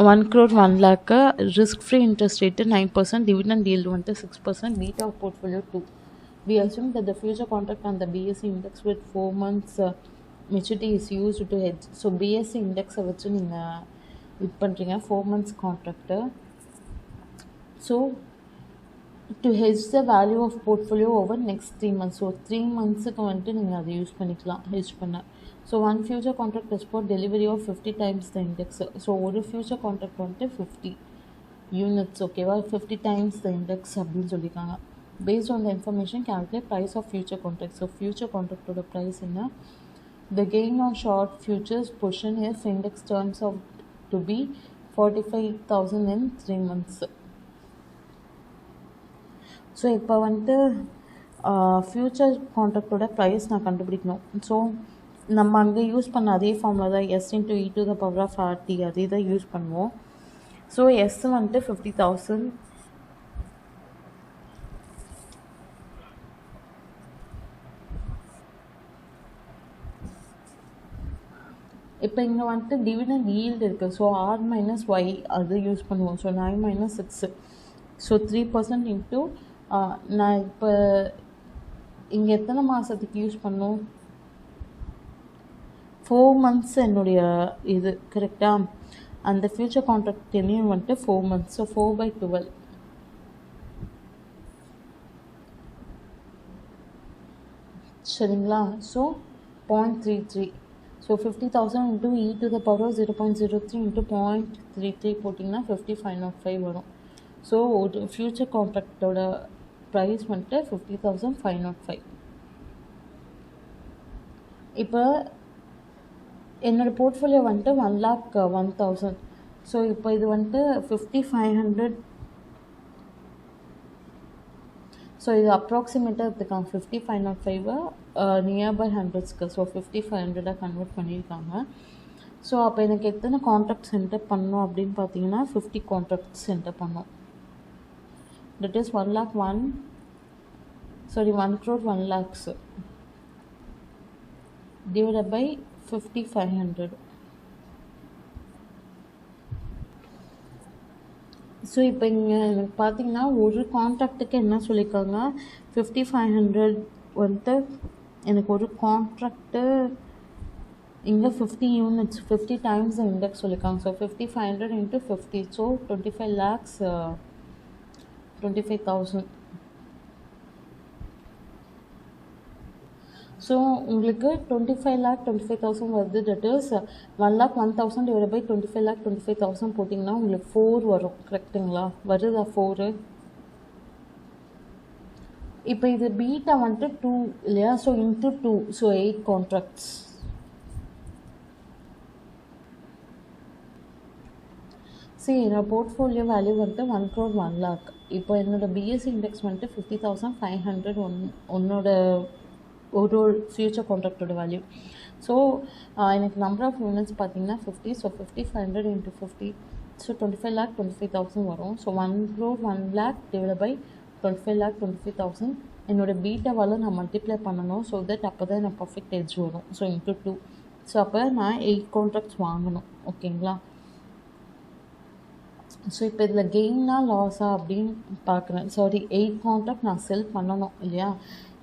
Speaker 1: 1 crore 1 lakh, risk-free interest rate 9%, dividend yield 6%, beta of portfolio 2. We assume that the future contract on the BS index with 4 months maturity is used to hedge. So BS index வச்சு நீங்கள் இது பண்ணுறீங்க 4 months contract. So to hedge the value of portfolio over next 3 months. So 3 monthsக்கு வந்துட்டு நீங்கள் அதை use பண்ணிக்கலாம் hedge பண்ண. So one future contract is for delivery of 50 times the index. So ஒரு ஃபியூச்சர் கான்ட்ராக்ட் வந்துட்டு 50 units, ஓகேவா, 50 times the index அப்படின்னு சொல்லியிருக்காங்க. based on the information calculate price of future contract. So future கான்ட்ராக்டோட price என்ன? the gain on short futures portion if index turns out to be 45,000 in 3 months. So இப்போ வந்துட்டு future கான்ட்ராக்டோட price நான் கண்டுபிடிக்கணும். So நம்ம அங்கே யூஸ் பண்ண அதே ஃபார்மில் தான் S into e to the power of RT அதே தான் யூஸ் பண்ணுவோம். ஸோ எஸ் வந்துட்டு 50,000. இப்போ இங்கே வந்துட்டு டிவிடெண்ட் ஈல்டு இருக்குது. ஸோ R minus Y அது யூஸ் பண்ணுவோம். So 9 minus 6. ஸோ 3% இன்ட்டு நான் இப்போ இங்கே எத்தனை மாதத்துக்கு யூஸ் பண்ணோம்? 4 months என்னுடைய இது கரெக்டாக. அந்த ஃபியூச்சர் கான்ட்ராக்ட் டென்யூர் வந்துட்டு 4 months. ஸோ 4/12 சரிங்களா. So 0.33. So 50,000 into e to the power 0.03 into 0.33 போட்டிங்கன்னா 5505 வரும். ஸோ ஒரு ஃபியூச்சர் கான்ட்ராக்டோட ப்ரைஸ் வந்துட்டு 50,505. இப்போ என்னோடய போர்ட்ஃபோலியோ வந்துட்டு 1,01,000. ஸோ இப்போ இது வந்துட்டு 5,500. ஸோ இது அப்ராக்சிமேட்டாக எடுத்துக்காங்க 5505 நியர்பை ஹண்ட்ரட்ஸ்க்கு. ஸோ 5,500 கன்வெர்ட் பண்ணியிருக்காங்க. ஸோ அப்போ எனக்கு எத்தனை கான்ட்ராக்ட்ஸ் என்டர் பண்ணோம் அப்படின்னு பார்த்தீங்கன்னா 50 கான்ட்ராக்ட்ஸ் என்டர் பண்ணோம். that is 1 crore 1 lakhs divided by 5,500. So இப்போ இங்கே எனக்கு பார்த்தீங்கன்னா ஒரு கான்ட்ராக்டுக்கு என்ன சொல்லியிருக்காங்க 5,500 வந்துட்டு எனக்கு ஒரு கான்ட்ராக்டு இங்கே 50 units 50 times the index சொல்லியிருக்காங்க. So 5,500 into 50. So 25 lakhs 25,000. So உங்களுக்கு 25,25,000 வருது. தட் இஸ் 1,01,000 டிவைட் பை 25,25,000 போட்டிங்கன்னா உங்களுக்கு 4 வரும். கரெக்டுங்களா? வருதா 4? இப்போ இது பீட்டா வந்துட்டு 2 இல்லையா? So into 2. So 8 contracts. சரி, என்னோட போர்ட்ஃபோலியோ வேல்யூ வந்துட்டு 1 crore 1 lakh. இப்போ என்னோடய பிஎஸ்சி இண்டெக்ஸ் வந்துட்டு 50,500 ஒன்னோட ஒரு ஃபியூச்சர் கான்ட்ராக்டோட வேல்யூ. ஸோ எனக்கு நம்பர் ஆஃப் யூனிட்ஸ் பார்த்தீங்கன்னா 50. So 5,500 into 50. ஸோ 25,25,000 வரும். So 1 crore 1 lakh divide by 25,25,000 என்னோட பீட்டாவால் நான் மல்டிப்ளை பண்ணணும். ஸோ தட் அப்போ தான் எனக்கு பர்ஃபெக்ட் எட்ஜ் வரும். So into 2. ஸோ அப்போ நான் 8 கான்ட்ராக்ட்ஸ் வாங்கணும். ஓகேங்களா? ஸோ இப்போ இதில் கெயினா லாஸா அப்படின்னு பார்க்குறேன். சாரி, 8 கான்ட்ராக்ட் நான் செல் பண்ணணும் இல்லையா?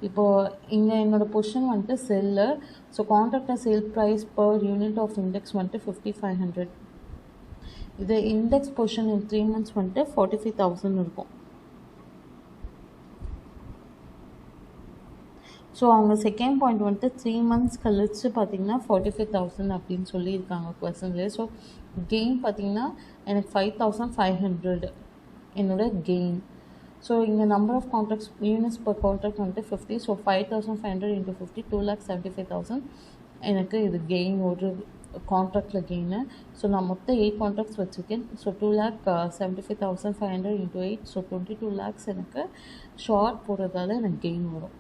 Speaker 1: இப்போது இங்கே என்னோடய பொசிஷன் வந்துட்டு sell. So contractor sell price per unit of index வந்துட்டு 5,500. இது இண்டெக்ஸ் பொசிஷன் இன் 3 months வந்துட்டு 45,000 இருக்கும். ஸோ அவங்க செகண்ட் பாயிண்ட் வந்துட்டு 3 months கழிச்சு பார்த்தீங்கன்னா 45,000 அப்படின்னு சொல்லியிருக்காங்க கொஸ்டின்லேயே. ஸோ கெயின் பார்த்தீங்கன்னா எனக்கு 5,500 என்னோட கெயின். ஸோ இங்கே number of contracts units per contract வந்துட்டு 50. ஸோ 5,500 into 50 2,75,000 எனக்கு இது கெயின் ஒரு கான்ட்ராக்டில் கெயினு. ஸோ நான் மொத்தம் 8 கான்ட்ராக்ட்ஸ் வச்சுருக்கேன். So 2,75,500 into 8. ஸோ 22 lakhs எனக்கு ஷார்ட் போடுறதால எனக்கு கெயின் வரும்.